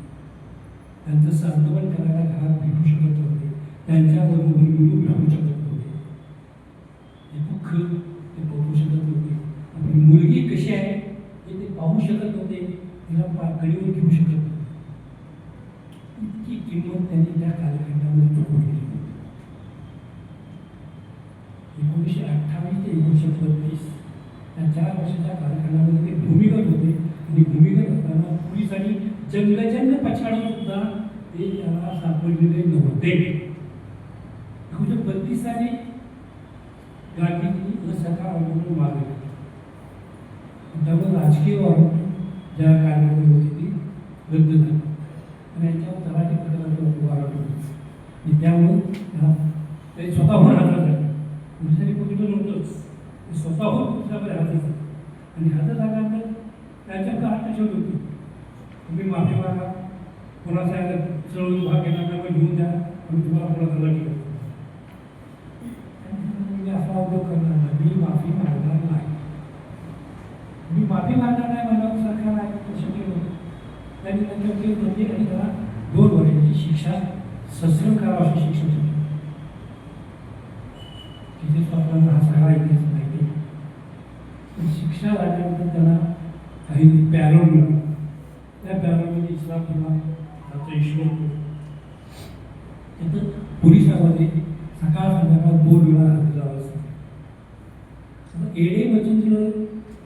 त्यांचं सांत्वन करायला घरात भेटू शकत नव्हते, त्यांच्याबरोबर मिळून राहू शकत नव्हते. हे दुःख ते बघू शकत नव्हते. आपली मुलगी कशी आहे हे ते पाहू शकत नव्हते, तिला पातळीवर घेऊ शकत नव्हते. इतकी किंमत त्यांनी त्या कालखंडामध्ये चुकवली. 1928 ते 1932 या 4 वर्षाच्या कालखंडामध्ये ते भूमिगत होते आणि भूमिगत असताना पोलिसांनी जंगजंग पछाडून सुद्धा ते त्याला सापडलेले नव्हते. 1932 साली गांधींनी असहकार आंदोलन मागे त्यामुळे राजकीय वाहतूक ज्या कार्यक्रम होती ती रद्द झाली आणि यांच्यावर तलाठी पदावर वाढवली होती. त्यामुळे ते स्वतःहून हजर झाले. पोलिसांनी बघितलं नव्हतंच, ते स्वतःहून पुस्तकामध्ये हजर झाले आणि हजर झाल्यानंतर त्यांच्याकडे हात ठेवली होती. तुम्ही माफी मागा, कोणाचा चळवळीत भाग घेणार घेऊन द्या आणि तुम्हाला कोणाचा लढ घेऊ. मी असा उद्योग करणार नाही, मी माफी मागणार नाही. मी माफी मागणार नाही म्हणल्यावर सरकार आहे तसं केलं. त्यांनी त्यांच्यावरती बंदी आणि त्याला 2 वर्षाची शिक्षा सश्रम करावं अशी शिक्षा होती. तिथे स्वतःला हा सगळा इतिहास माहिती. पण शिक्षा झाल्यानंतर त्यांना काही पॅरोल मिळालं. त्या पॅरोलमध्ये इस्लाम किंवा त्याचा ईश्वर तिथं पोलिसामध्ये सकाळ संध्याकाळ 2 वेळा हजर जावं असतं. एडे मचिंद्र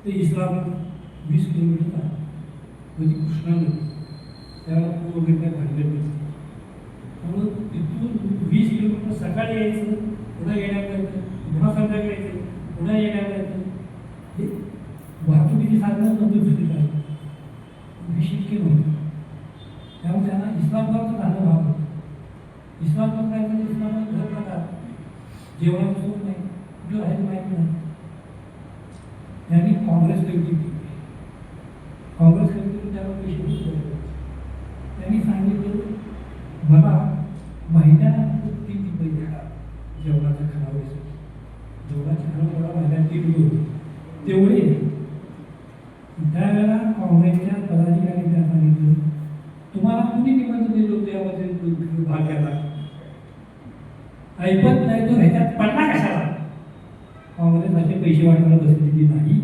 ते इस्लाम 20 किलोमीटर आहे म्हणजे कृष्णा नदी त्याला पूर वगैरे काय भांडण नसते. त्यामुळं तिथून 20 किलोमीटर सकाळी यायचं, पुन्हा येण्यात यायचं, पुन्हा संध्याकाळी यायचं, पुन्हा येण्यात यायचं. हे वाहतुकीची साधनं नव्हती दुसरी काय विशिष्ट नव्हती. त्यामुळे त्यांना इस्लामाबादचं जाणं भाव होतं. इस्लामाबाद काय म्हणजे इस्लामाबाद घर प्रकार जेवणाची सोय नाही, कुठं राहायचं माहीत नाही. त्यांनी काँग्रेस केली, काँग्रेस केली त्याला पैसे दिले. त्यांनी सांगितलं मला महिन्याला किती पैसे द्या जेवणाच्या खानावळीसाठी. जेवणाच्या खानावळीला महिन्यात 3 होते तेवढे. त्यावेळेला काँग्रेसच्या पदाधिकाऱ्यांनी त्या सांगितलं तुम्हाला कुणी निबंध दिलं होतं यामध्ये भाग घ्यायला, ऐकत नाही तो ह्याच्यात पडला कशाला. काँग्रेस असे पैसे वाटायला बसलेली नाही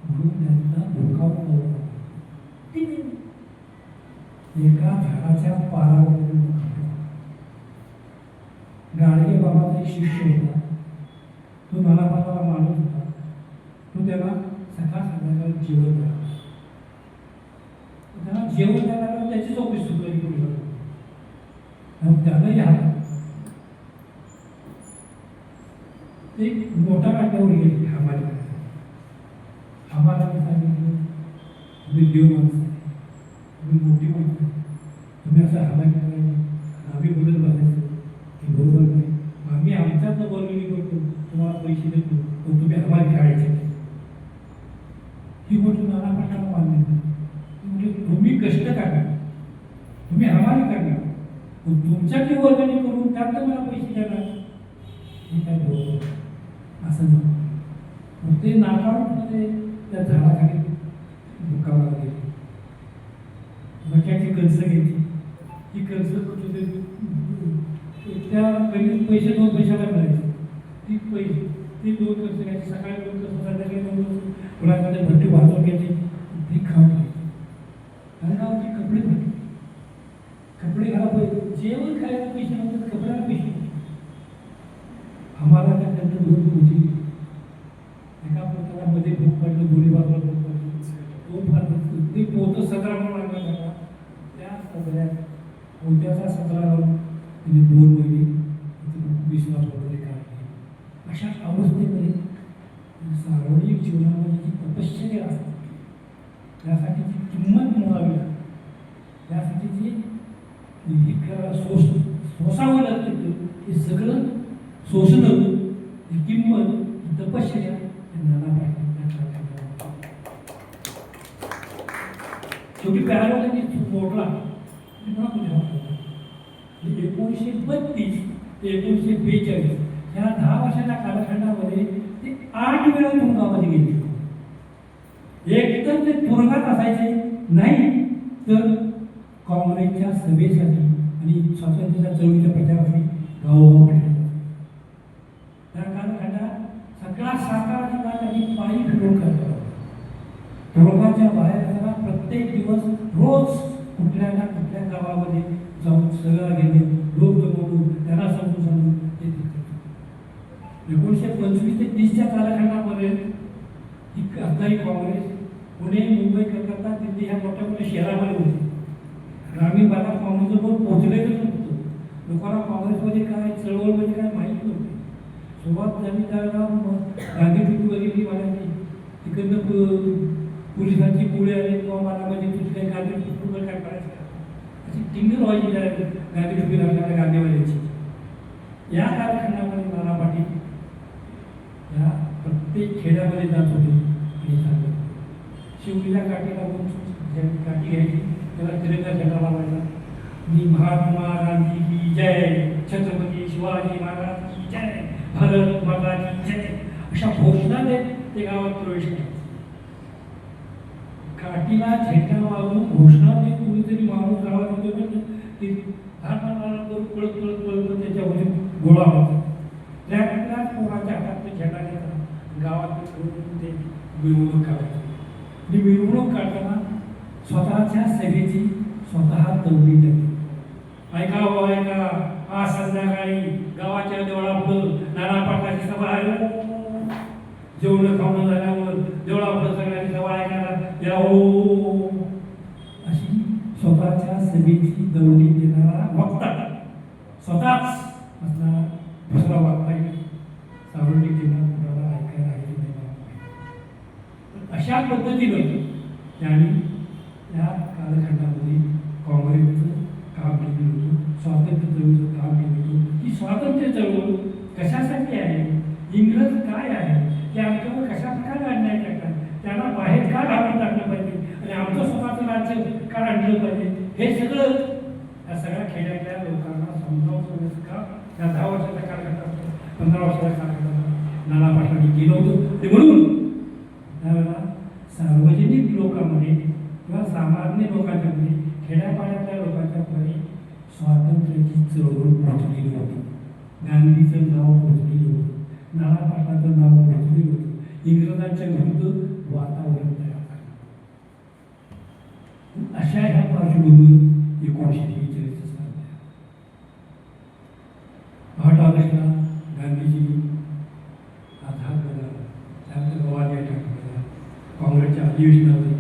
म्हणून त्यांना धोकावून लावला. एका झाडाच्या पारावर गाडगे बाबाचा एक शिष्य होता, तो नानापानाला माणूस होता. तो त्याला सकाळ संध्याकाळ जेवण द्यायला, त्याला जेवण द्यायला त्याची चौकशी सुरू करू शकतो. त्यालाही आला ते मोठा काट्यावर गेले आम्हाला सांगितलं तुम्ही देव माणसं आहे, तुम्ही मोठी माणसं आहे, तुम्ही असं हमाली करायचं आम्ही बोलत बसायचं की बरोबर नाही. आम्ही आमच्याच वर्गणी करतो, तुम्हाला पैसे देतो, पण तुम्ही हमाली खेळायचे. ही गोष्ट नाना पाटाला मान्य नाही. म्हणजे तुम्ही कष्ट काढा, तुम्ही हमाली काढा, पण तुमच्याकडे वर्गणी करून त्यात मला पैसे देणार हे काय बरोबर असं नाही. मग ते नाकामध्ये त्या झाडाखाली मुक्कामाला गेले. मक्याची कणसं घेतली, ही कणसं कुठे त्या गणित पैसे 2 पैशाला मिळायचे. ती 2 कणसं घ्यायची, सकाळी 2 कणसं, संध्याकाळी 2 कणसं, पुण्यामध्ये भट्टी भाजून घ्यायची, ती खाऊन घ्यायची. आणि गावचे कपडे भरले, कपडे घाला पैसे, जेवण खायला पैसे नव्हते, कपड्याला पैसे नव्हते. आम्हाला त्याच्यानंतर 2 होती. एका पोताला मध्ये भूक पडलं, दोन्ही बाजूला भूक पडली, 2 फार ते पोतं 17 म्हणून लागला त्याला. त्या सगळ्या पोत्याचा 17 लावून म्हणजे 2 महिने विश्वास वगैरे काढले. अशा अवस्थेमध्ये सार्वजनिक जीवनामध्ये जी तपश्चर्या असते त्यासाठीची किंमत मोजावी लागते, त्यासाठीची सोसावं लागतं. हे सगळं सोसणं, ही किंमत, ही तपश्चर्या नाना पाटील शेवटी पॅराला मोडला. 1932 ते 1942 या 10 वर्षाच्या कालखंडामध्ये ते 8 वेळा तुरुंगामध्ये गेले. एक तर ते तुरुंगात असायचे, नाही तर काँग्रेसच्या सभेसाठी आणि स्वातंत्र्याच्या चळवळीच्या प्रचारासाठी गावोगाव फिरले. त्या कालखंडात सगळा सातारा जिल्हा त्यांनी पायी फिरून करतो. तुरुंगाच्या बाहेर असताना प्रत्येक दिवस रोज कुठल्या ना कुठल्या गावामध्ये जाऊन सगळं गेले, लोक जमवून त्यांना समजून ते करतो. 1925 ते 30च्या कालखंडामध्ये ही आताही काँग्रेस पुणे, मुंबई, कलकत्ता, दिल्ली ह्या मोठ्या मोठ्या शहरामध्ये होती. ग्रामीण भागात काँग्रेसबरोबर पोहोचलेच नव्हतं. लोकांना काँग्रेसमध्ये काय, चळवळमध्ये काय माहीत नव्हते. सुरुवात झाली त्यावेळेला गांधी टोपी वगैरे म्हणायची, तिकडनं पोलिसांची गोळी आली किंवा मला म्हणजे तुझी काही गांधी टोपीवर काय करायचं अशी टिंगर व्हायची त्या गांधी टोपी घालणाऱ्या गांधीवाल्यांची. या कालखंडामध्ये नाना पाटील या प्रत्येक खेड्यामध्ये जात होते आणि सांगत शिवलीला काठी लागून काठी घ्यायची, त्याला तिरंगा झेंडा लावायचा. मी महात्मा गांधी की जय, छत्रपती शिवाजी महाराज की जय, भारत माता की जय अशा घोषणा देत ते गावात प्रवेश करायचे. काठीला झेंडा लावून घोषणा देत कुणीतरी माणूस गावात येतो की पळत त्याच्यामध्ये गोळा होता. त्यानंतर पोराच्या हातात झेंडा घेतला, गावात ते मिरवणूक काढायची. ही मिरवणूक काढताना स्वतःच्या सभेची स्वतः तवडी देते. ऐका हो ऐका, आज संध्याकाळी गावाच्या देवळापुढं नाना पाटलाची सभा आहे. जेवण खावणं झाल्यावर देवळापुढं सगळ्यांनी सभा ऐकायला प्याओ अशी स्वतःच्या सभेची दौडी देणारा वक्ता स्वतःच असणारा दुसरा वक्ता सार्वजनिक जीवनात कुणाला ऐकायला अशा पद्धतीनं त्यांनी या कालखंडामध्ये काँग्रेसचं काम केलं होतं, स्वातंत्र्य चळवळीचं काम केलं होतं. ही स्वातंत्र्य चळवळ कशासाठी आहे, इंग्रज काय आहे, ते आमच्यावर कशा प्रकारे अन्याय करतात, त्यांना बाहेर का घालून टाकलं पाहिजे आणि आमचं स्वतःचं राज्य का आणलं पाहिजे, हे सगळं या सगळ्या खेड्यातल्या लोकांना समजावून सांगण्याचं काम या 10 वर्षाच्या कालखंडात 15 वर्षाच्या कालखंडात नाना पाटलांनी केलं होतं. ते म्हणून त्यावेळेला सार्वजनिक लोकांमध्ये किंवा सामान्य लोकांच्या मध्ये खेड्यापाड्यातल्या लोकांच्या मध्ये स्वातंत्र्याची चळवळ पोहोचलेली होती. गांधीचं नाव पोहोचलेलं होतं, नाना पाटलाचं नाव पोहोचलेलं होतं. इंग्रजांच्या विरुद्ध वातावरण तयार झालं. अशा ह्या पार्श्वभूमीवर 1943 साल 8 ऑगस्टला गांधीजी आझाद झाला. त्यानंतर गवालिया टाकला, काँग्रेसच्या अधिवेशनामध्ये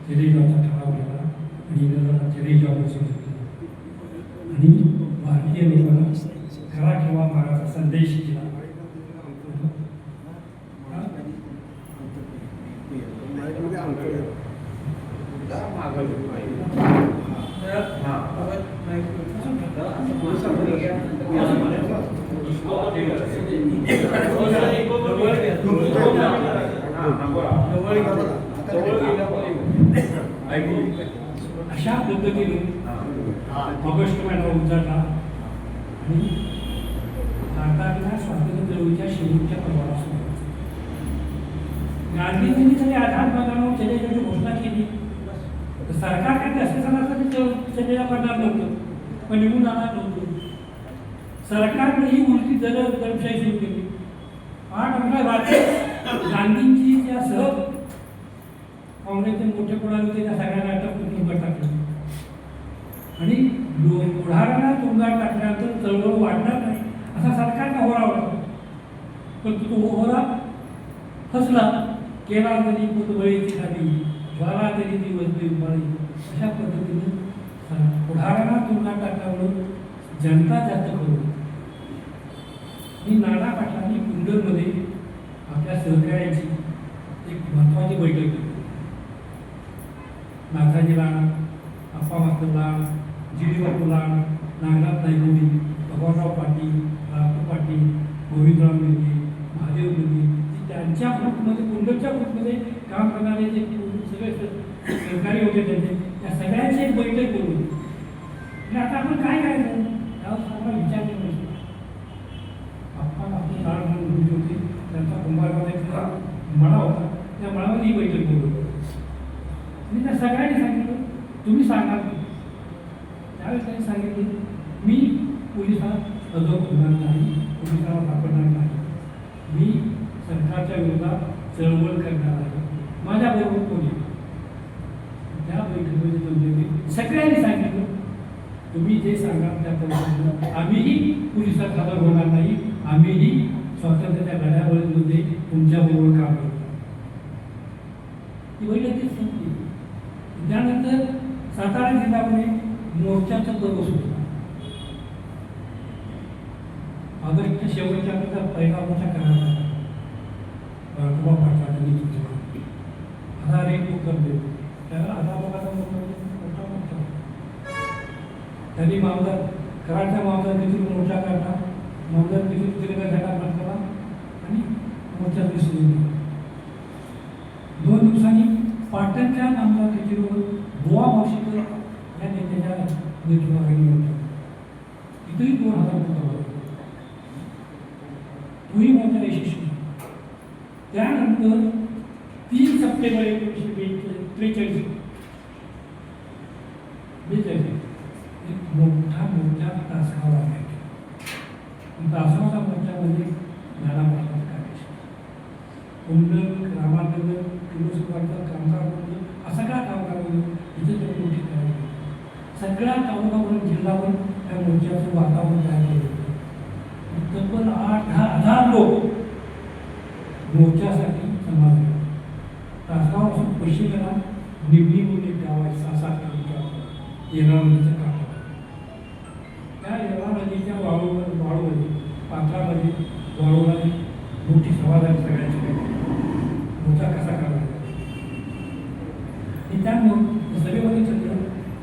चेरेजॉबचा ठराव झाला आणि इंग्रजांना चेरेजॉबवर सोडलं आणि भारतीय लोकांना करा किंवा माराचा संदेश दिला. अशा पद्धतीने ऑगस्ट महिना उजाडला आणि भारतातल्या स्वातंत्र्य चळवळीच्या शेवटच्या प्रवाहास गांधीजींनी जरी आझाद मैदानावर चर्चेची घोषणा केली तर सरकार काही असं झालं असतं की चर्चेला पडणार नव्हतं, पण निघून जाणार नव्हतं. सरकारने ही उलटी दडपशाही सुरू केली. 8 ऑगस्ट गांधींची सह काँग्रेसचे मोठे पुढारी होते त्या सगळ्यांना अटक तुरुंगात टाकलं आणि पुढाऱ्यांना तुरुंगात टाकल्यानंतर चळवळ वाढणार नाही असा सरकारचा होरा होता. पण तो होरा फसला. केला तरी पुतबळीची खाली, ज्वाला तरी ती वजली उभारी. अशा पद्धतीने पुढाऱ्यांना तुरुंगात टाकल्यामुळं जनता जास्त करू ही नाना पाटलांनी कुंडलमध्ये आपल्या सहकार्याची एक महत्त्वाची बैठक घेतली. नाथाजी लाड, अप्पा मास्तर लाड, जी.डी. बापू लाड, नागनाथ नायकोडी, भगवानराव पाटील, रामू पाटील, गोविंदराव मिरगे, महादेव मिरगे, त्यांच्या ग्रुपमध्ये कुंडलच्या ग्रुपमध्ये काम करणारे जे सगळे सहकारी होते त्यांचे त्या सगळ्यांची एक बैठक करून म्हणजे आता आपण काय करायचं त्यावर सर्व विचार केला. अप्पा मास्तर लाड म्हणून गुरुजी होते, त्यांचा कुंभारमध्ये मळा होता, त्या मळामध्ये ही बैठक करून आणि त्या सगळ्यांनी सांगितलं तुम्ही सांगा. त्यावेळेस त्यांनी सांगितले मी पोलिसात अजून होणार नाही, पोलिसाला सापडणार नाही, मी सरकारच्या विरोधात चळवळ करणार आहे, माझ्याबरोबर कोणी. त्या बैठकीमध्ये जमले सगळ्यांनी सांगितलं तुम्ही जे सांगा त्या पद्धतीनं आम्हीही पोलिसात हजर होणार नाही, आम्हीही स्वातंत्र्याच्या लढ्यामध्ये तुमच्याबरोबर काम करतो. ती बैठक संपली. त्यानंतर सातारा जिल्ह्यामध्ये मोर्चाचा दर सुरू ऑगस्टच्या शेवटच्या नंतर पहिला मोर्चा करण्यात आला. कुबा पाटलांच्या नेतृत्वात 1001 करते त्याला 1000 लोकांचा मोठा मोर्चा. त्यांनी मामदार कराडच्या मामदार देखील मोर्चा काढला, मामदार देखील तिरंगा झेंडा फडकवला आणि मोर्चा सुरू केला. 2 दिवसांनी पाटणच्या आमदार केजरीवाल गोवा मावशीकर या नेत्याच्या नेतृत्वाखाली होता. इथंही 2000 लोक होते. तोही मोर्चा यशस्वी. त्यानंतर 3 सप्टेंबर 1943 एक मोठा मोर्चा तासगाव आहे. तासगावच्या मोर्चामध्ये नाना पाटलांचा कार्यक्रम, कुंडल, रामानगर, किर्लोस्करांचा कामगार वर्ग असा काय कामगार वर्ग इथे त्यांनी मोठी तयारी केली. सगळ्या तालुकावरून जिल्ह्यावर त्या मोर्चाचं वातावरण तयार केलं होतं. तब्बल 8-10 हजार लोक मोर्चासाठी समाज तासगावापासून पश्चिमेला येरळा नदीच्या काठावर. त्या येरळा नदीच्या वाळूमध्ये पात्रामध्ये वाळूला मोठी सभा झाली सगळ्यांची मोठा कसा काढला आणि त्यामुळे सभेमध्ये चंद्र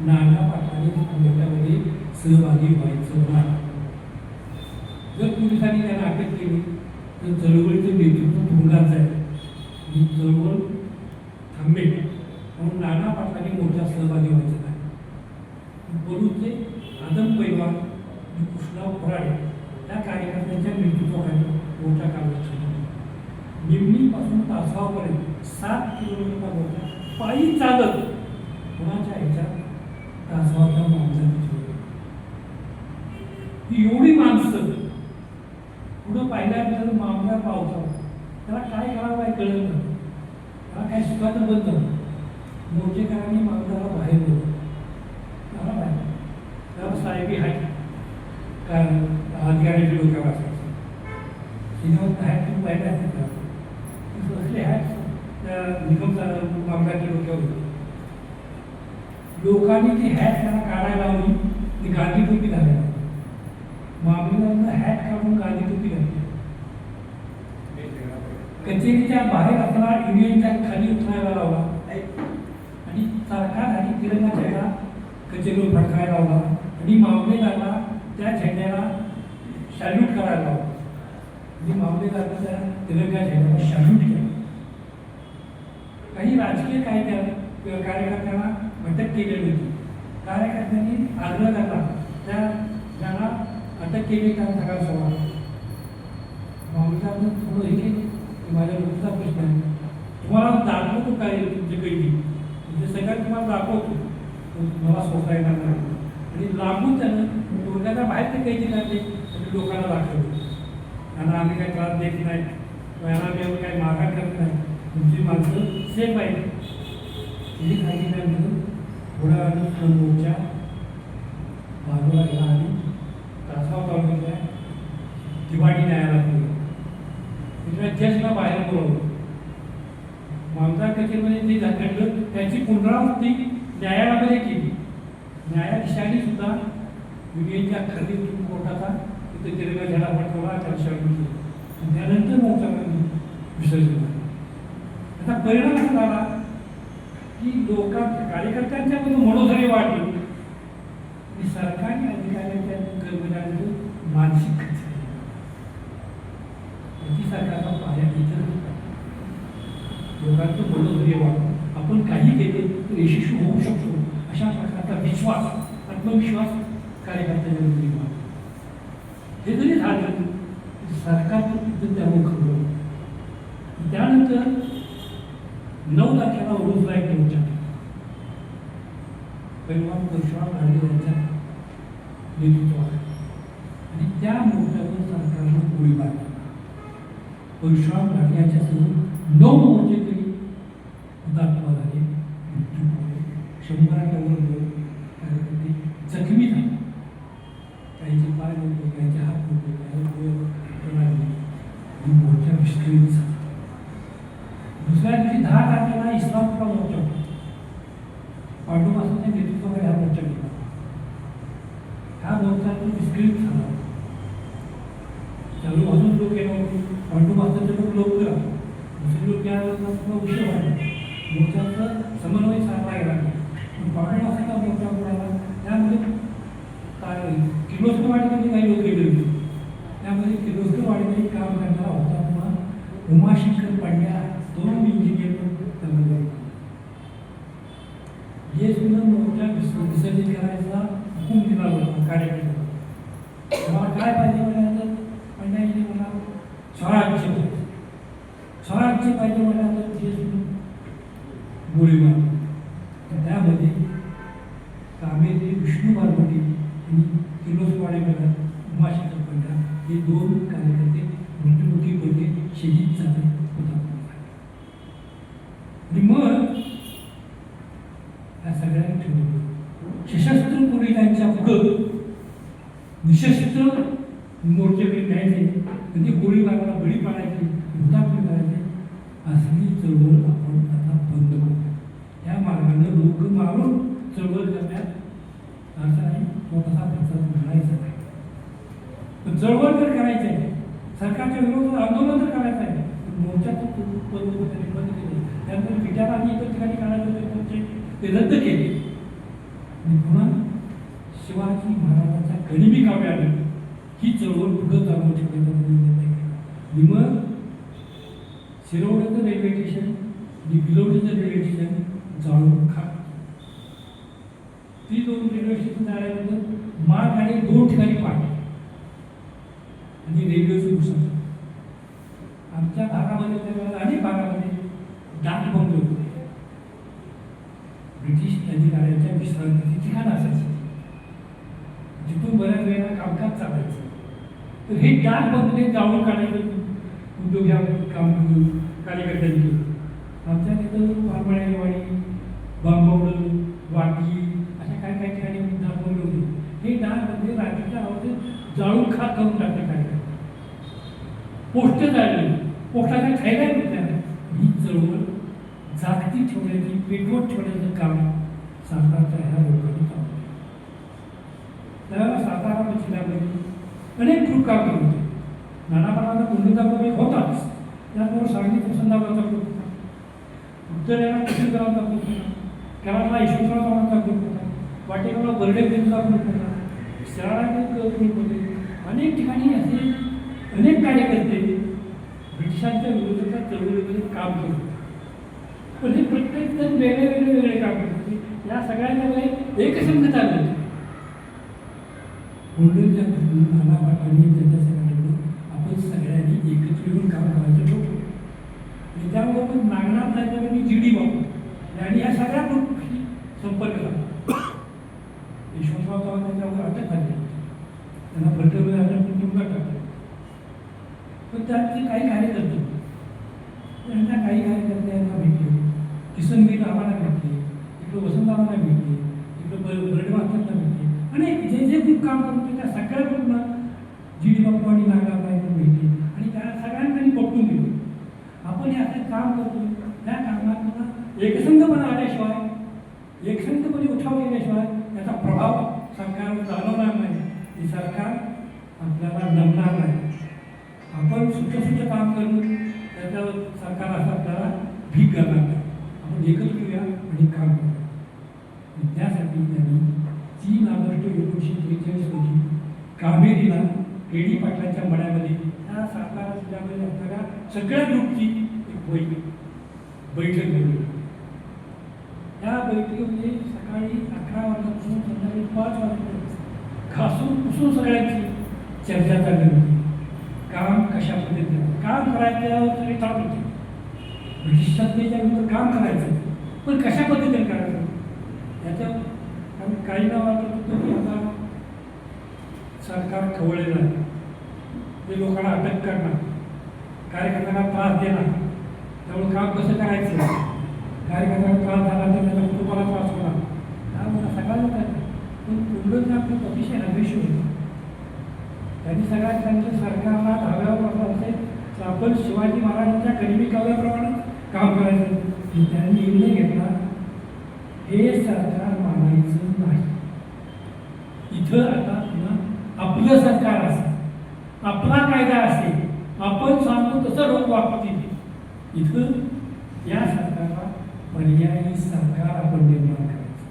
नाना पाटलांनी मोठ्यामध्ये सहभागी व्हायचं नाही. जर पोलिसांनी त्यांना अटक केली तर चळवळीचं नेतृत्व तुरुंगात जाईल आणि चळवळ थांबेल. म्हणून नाना पाटलांनी मोठ्या सहभागी व्हायचं नाही. बलूचे आदम पैलवान आणि कृष्णराव खोराडे या कार्यकर्त्यांच्या नेतृत्वाखाली मोठा कारवाई सुरू. निमणीपासून तासगावपर्यंत 7 किलोमीटरचा मोठा पायी चालत कोणाच्या ह्याच्यात तासगावच्या माणसाची एवढी माणसं पुढं पाहिल्यानंतर मामला पावसा त्याला काय करावं काय कळलं नाही. त्याला काय सुखाचं बंद मोर्चेकरांनी मामल्याला बाहेर बोलवलं. त्याला बाहेर त्याला साहेबी आहे काय अधिकाऱ्याच्या डोक्यावर असायचं सिनेमात काय तुम्ही पाहिजे असते का बसले आहेत त्या निगमचा मामल्याच्या डोक्यावर होते. लोकांनी ती हॅट त्याला काढायला लावली ती गांधी टोपी घालायला मामलेदारांना हॅट काढून गांधी टोपी घातली. कचेरीच्या बाहेर आपला युनियनच्या खाली उतरायला लावला आणि सरकार आणि तिरंगा झेंडा कचेरीवर फडकायला लावला आणि मामलेदाराला त्या झेंड्याला सॅल्यूट करायला लावला आणि मामलेदाराला त्या तिरंगा झेंड्याला सॅल्यूट केला. काही राजकीय कार्यकर्त्यांना अटक केलेली होती. कार्यकर्त्यांनी आग्रह करला त्या ज्यांना अटक केली त्यांना सगळा सोडा. मामलेदारानं थोडं हे केलं की माझ्या मुलीचा प्रश्न आहे तुम्हाला दाखवतो काय तुमचे कैदी म्हणजे सगळ्यात तुम्हाला दाखवतो मला सोडता येणार नाही आणि लागून त्यानं तोंडाच्या बाहेर ते कैदी काढले आणि लोकांना दाखवले. त्यांना आम्ही काही त्रास देत नाही यांना आम्ही काही माघार करत नाही तुमची माणसं सेफ आहे. तिने काय केल्यानंतर थोड्या वेळानं समोरच्या बाजूला गेला आणि तासगाव तालुक्याच्या दिवाणी न्यायालयात गेलो. तिथल्या जजला बाहेर बोलवलं. मामदार कचेरीमध्ये ते घडलं त्याची पुनरावृत्ती न्यायालयामध्ये केली. न्यायाधीशांनी सुद्धा युनियनच्या खरेदी कोर्टाचा तिथे तिरंगा झेंडा फडकवला त्याला सॅल्यूट केलं. त्यानंतर मोर्चा विसर्जन झालं. त्याचा परिणाम असा झाला की कार्यकर्त्यांच्या मनोधैर्य वाढली आणि सरकारी अधिकाऱ्यांच्या कर्मचाऱ्यांचं मानसिक सरकारचा पाया इतर लोकांचं मनोधैर्य वाढून आपण काही केले तर यशस्वी होऊ शकतो अशा प्रकारचा विश्वास आत्मविश्वास कार्यकर्त्यांच्या निर्माण. हे जरी झालं सरकारचं त्यामुळे खबरं. त्यानंतर 9 तारखेला उरुसला एक मोर्चा पैलवान परशुराम घाडगे यांच्या नेतृत्वाखाली आणि त्या मोर्चावर सरकारनं गोळीबार केला. परशुराम घाडगे यांच्यासह 9 मोर्चेकरी हुतात्मा झाले, मृत्यू पावले. 100च्या वर कार्यकर्ते जखमी झाले. काहींचे पाय मोडले, काहींचे हात मोडले, काही डोळे लागले आणि मोर्चा विस्कळीत झाला. दुसऱ्या दिवशी 10 तारखेला इस्लामपूरला मोर्चा होता. पांडुमासाच्या नेतृत्वाखाली हा मोर्चा केला. हा मोर्चा तो विस्कळीत झाला. चालू अजून लोक येणार होते. पांडुमासाचे लोक लवकर आले. दुसरे लोक यायला उशीर व्हायला. मोर्चाचा समन्वय साधला गेला. पांडुमासाचा मोर्चा मिळाला. त्यामध्ये किर्लोस्करवाडीमध्ये काही लोक गेले होते. त्यामध्ये किर्लोस्करवाडीमध्ये काम करणारा होता किंवा उमाशंकर पांड्या 2 इंजिनियर त्यामध्ये जे सुद्धा मोर्चा विसर्जित करायचा हुकूम दिला होता कार्यकर्त्यांना. तुम्हाला काय पाहिजे म्हणायचं पांड्याजी मला स्वराज्य पाहिजे. स्वराज्य पाहिजे म्हणायचं जे गोळीबार. त्यामध्ये कामेरी विष्णू बारमटी आणि किर्लोस्करवाडीमध्ये उमाशंकर पांड्या हे 2 कार्यकर्ते मृत्युमुखी पडले, शहीद झाले होता. आणि मग या सगळ्यांनी ठरवलं सशस्त्र पोलिसांच्या पुढं निशस्त्र मोर्चेकरी न्यायचे म्हणजे गोळीबाराला बळी पाडायची हुतात्मा करायचे असली चळवळ आपण आता बंद करू. या मार्गाने लोक मारून चळवळ करण्यात अर्थ नाही, तो तसा प्रचार घडायचा नाही. पण चळवळ जर करायची आहे, सरकारच्या विरोधात आंदोलन जर करायचं आहे, मोर्चाचं पूर्वपणे बंद केले, त्यानंतर विचार आणि इतर ठिकाणी काढायचे होते मोर्चे ते रद्द केले आणि पुन्हा शिवाजी महाराजांच्या गनिमी काव्याने ही चळवळ पुढं चालवून ठेवण्याचा निर्णय केला. मग शिरवड्याचं रेल्वे स्टेशन आणि बिलोडीचं रेल्वे स्टेशन जाळून खा. ती दोन रेल्वे स्टेशन जाण्यानंतर मालगाडी 2 ठिकाणी पाडली आणि रेल्वेचं नुकसान झालं. आमच्या भागामध्ये त्यावेळेला अनेक भागामध्ये डाक बंगले होते. ब्रिटिश अधिकाऱ्यांच्या विश्रांतीची ठिकाण असायची, जिथून बऱ्याच वेळेला कामकाज चालायचं. तर हे डाक बंगले जाळून काढायचं उद्योग या काम कार्यकर्त्यांनी केलं. आमच्या तिथं पारमाळेवाडी, बांबवडं, वाटी अशा काय काय ठिकाणी डाक बंगले होते. हे डाक बंगले रात्रीच्या आवाजात जाळून खात करून टाकले कार्यकर्ते. पोस्ट जाळली, पोस्टाच्या थैल्या घेतल्या. ही चळवळ जागतिक ठेवण्याची, पेटवत ठेवण्याचं काम सातारच्या ह्या लोकांनी चालू केलं. त्यावेळेला सातारा जिल्ह्यामध्ये अनेक ग्रुप काम करत होते. नानापणाचा कुंडीचा ग्रुप होताच, त्याचबरोबर सांगली प्रसन्नाचा ग्रुप होता, उत्तरेला कृष्णकरांचा ग्रुप होता, कराडला यशवंतराव चव्हाणांचा ग्रुप होता, वाटेगावला बर्डेचा ग्रुप होता, शहरातील ग्रुप होते. अनेक ठिकाणी असे अनेक कार्यकर्ते ब्रिटिशांच्या विरोधाच्या चळवळीमध्ये काम करत होते. पण हे प्रत्येक जण वेगळे काम करत होते. या सगळ्यांमध्ये एकसंध चालले होते. गोंडलच्या नाना पाटलांनी त्यांच्या सगळ्यांनी आपण सगळ्यांनी एकत्र येऊन काम करायचं ठरवलं आणि त्यामुळे आपण नागनाथ जायच्या GD बाबू आणि या सगळ्या ग्रुपशी संपर्क झाला. यशवंतराव चव्हाण त्यांच्यावर अटक झाली होती, त्यांना भटकवलं, अटक तुरुंगात टाकलं. पण त्यातले काही कार्यकर्ते, त्यांना काही कार्यकर्त्यांना भेटले, किसनगीर आम्हाला भेटले, इकडं वसंतरावांना भेटले, इकडं बर्डे मास्तरला भेटले. आणि जे ग्रुप काम करत होते त्या सगळ्या ग्रुपना GD बापू आणि नागनाथ भेटले आणि त्या सगळ्यांनी पटवून दिले आपण हे असं काम करतो. त्या कामात एकसंघपणा आल्याशिवाय, एकसंघपणे उठाव केल्याशिवाय त्याचा प्रभाव सरकारवर जाणवणार नाही. हे सरकार आपल्याला नमणार नाही. आपण सुद्धा काम करून त्याच्यावर सरकार असं आपल्याला भीक करणार नाही. आपण एकत्र येऊया आणि काम करूया. त्यासाठी त्यांनी 3 ऑगस्ट 1943 रोजी कामेरीला KD पाटलांच्या मळ्यामध्ये त्या सातारा जिल्ह्यामध्ये असणाऱ्या सगळ्या ग्रुपची एक बैठक घेतली. त्या बैठकीमध्ये सकाळी 11 वाजतापासून संध्याकाळी 5 वाजेपर्यंत घासून पुसून सगळ्यांची चर्चा चालली होती. काम कशा पद्धतीने काम करायचं तरी चालू होते. ब्रिटिश सत्तेच्या विरुद्ध काम करायचं, पण कशा पद्धतीने करायचं याच्यावर काही ना वाटत होतं की आता सरकार खवळलेलं आहे, ते लोकांना अटक करणार, कार्यकर्त्यांना त्रास देणार, त्यामुळे काम कसं करायचं, कार्यकर्त्यांना त्रास झाला तर त्याच्या कुटुंबाला त्रास होणार, त्यामुळे सगळ्यांना करायचं. पण कुंडलचं आपलं अतिशय हवेशीर होतं. त्यांनी सगळ्यात सांगितलं सरकारला धाब्यावर बसला असेल तर आपण शिवाजी महाराजांच्या गनिमी काव्याप्रमाणे काम करायचं. त्यांनी निर्णय घेतला, हे सरकार मानायचं नाही. इथं आता पुन्हा आपलं सरकार असेल, आपला कायदा असेल, आपण सांगतो तसं लोक वापरतील. इथं या सरकारला पर्यायी सरकार आपण निर्माण करायचं.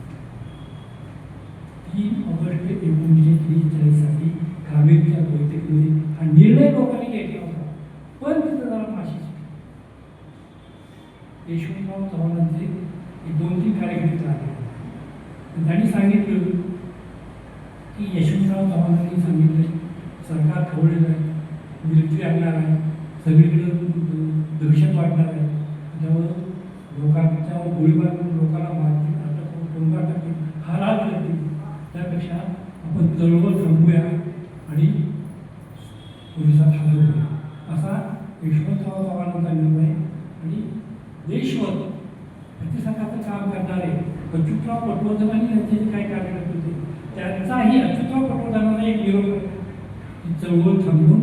3 ऑगस्ट 1943 साली कामेरीच्या बैठकीमध्ये हा निर्णय लोकांनी घेतला होता. पण तिथं जरा माशी यशवंतराव चव्हाणांचे 2-3 कार्यकर्ते आले. त्यांनी सांगितलं की यशवंतराव चव्हाणांनी सांगितलं सरकार खवळलेलं आहे, मिलिटरी आणणार आहे, सगळीकडे दहशत वाढणार आहे, त्यामुळं लोकांच्यावर गोळीबार करून लोकांना मारतील, अटक करून तुरुंगात टाकतील, हाल करतील. त्यापेक्षा आपण चळवळ थांबूया आणि पोलिसात हजर होऊया असा यशवंतराव चव्हाणांचा निर्णय. आणि देशभर प्रतिसादाचं काम करणारे अच्युतराव पटवर्धन आणि त्यांचे जे काही कार्यकर्ते होते त्यांचाही अच्युतराव पटवर्धनांना एक विरोध की चळवळ थांबवून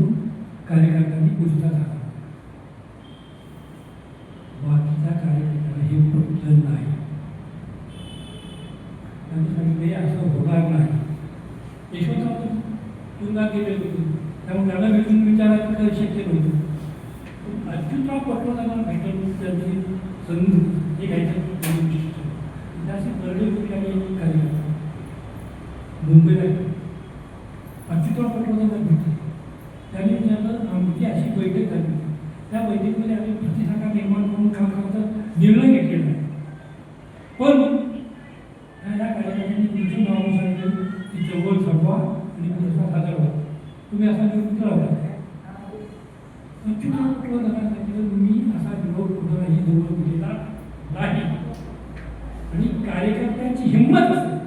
कार्यकर्त्यांनी पोलिसात झाला. बाकीच्या कार्यकर्त्यांना हे पटलं नाही. त्यांनी सांगितले असं होणार नाही. यशवंतराव तुरुंगात गेले होते, त्यामुळे त्याला भेटून विचारायचं काही शक्य नव्हतं. अच्युतराव पटवर्धनांना भेटून त्यांची हे घ्यायचं त्याचे बर्डे आणि एक कार्यक्रम मुंबईला अच्युतराव पटवर्धनांना भेटले. त्यांनी विचारलं आमची अशी बैठक झाली, त्या बैठकीमध्ये आम्ही प्रतिसाका निर्माण करून काम करण्याचा निर्णय घेतलेला आहे. पण या कार्यक्रमाने तुमचं नाव सांगितलं की चळवळ संपवा आणि प्रतिसाद हजर व्हा, तुम्ही असा निर्णय लावला. अच्युतराव पटवर्धनांना सांगितलं मी असा विरोध कुठलाही जवळ केलेला नाही आणि कार्यकर्त्यांची हिंमत असेल,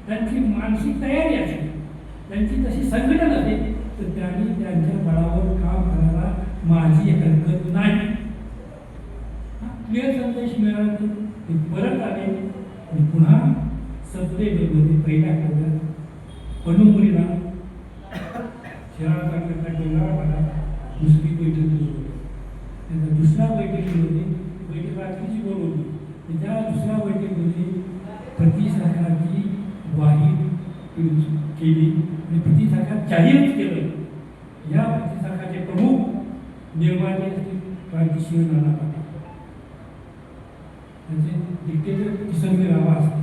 त्यांची मानसिक तयारी असेल, त्यांची तशी संघटन असेल तर त्यांनी त्यांच्या बळावर काम करायला माझी हरकत नाही. क्लिअर संदेश मिळाल्यानंतर ते परत आले आणि पुन्हा सत्तेमध्ये पहिल्या आठवड्यात पणुमुरीला शहराचा डोंगराळ भागात दुसरी बैठक सुरू होती. त्याच्या दुसऱ्या बैठकीमध्ये बैठक रात्रीची बोलवली. त्या दुसऱ्या बैठकीमध्ये प्रतिसरकारची ग्वाही केली आणि प्रतिसरकार जाहीरच केलं. या प्रतिसरकारचे प्रमुख निर्माते क्रांतिसिंह नाना पाटील, त्यांचे डिक्टेटर किसनबी रावा असतात,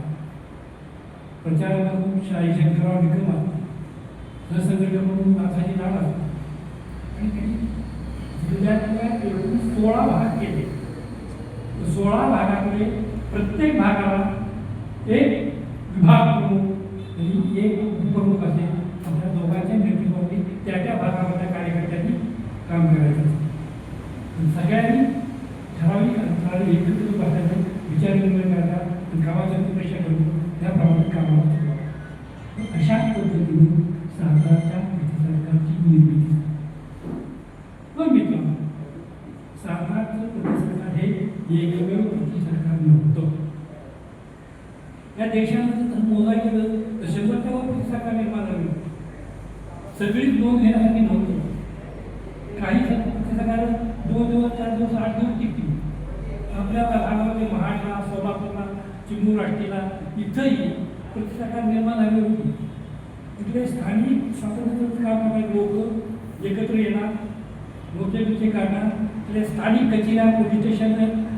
प्रचारक म्हणून शाही शंकरराव निकम असतात, सहसंघटक म्हणून नाथाजी लाड असतात. आणि त्यांनी जिल्ह्यातल्या एकूण 16 भाग केले. 16 भागामध्ये प्रत्येक भागाला एक विभाग प्रमुख आणि एक उपप्रमुख असे आपल्या दोघांच्या नेतृत्वाखाली त्या भागामधल्या कार्यकर्त्यांनी काम करायचं. सगळ्यांनी ठराविक अंतराने एकत्रित बसायचं, विचारविनिमय करायचा आणि कामाच्या अपेक्षा करून त्याप्रमाणे कामाला सुरुवात. अशा पद्धतीने सातारच्या प्रतिसरकारची निर्मिती. पण मित्रांनो, सातारचं प्रतिसरकार हे एकमेव प्रतिसरकार नव्हतं. या देशामध्ये जर मोजायला गेलं तर 100% प्रतिसरकार निर्माण झाले. सगळीच नोंद घेण्यासाठी नव्हती. काही प्रतिसरकार 2 दिवस 4 दिवस 8 दिवस टिकतील. आपल्या भागामध्ये महाडला, सोलापूरला, चिमूर आष्टीला इथंही प्रतिसरकार निर्माण झाली होती. तिकडे स्थानिक स्वातंत्र्य काम करणारे लोक एकत्र येणार, मोर्चे काढणार, तिथे स्थानिक कचेऱ्या पोलीस स्टेशन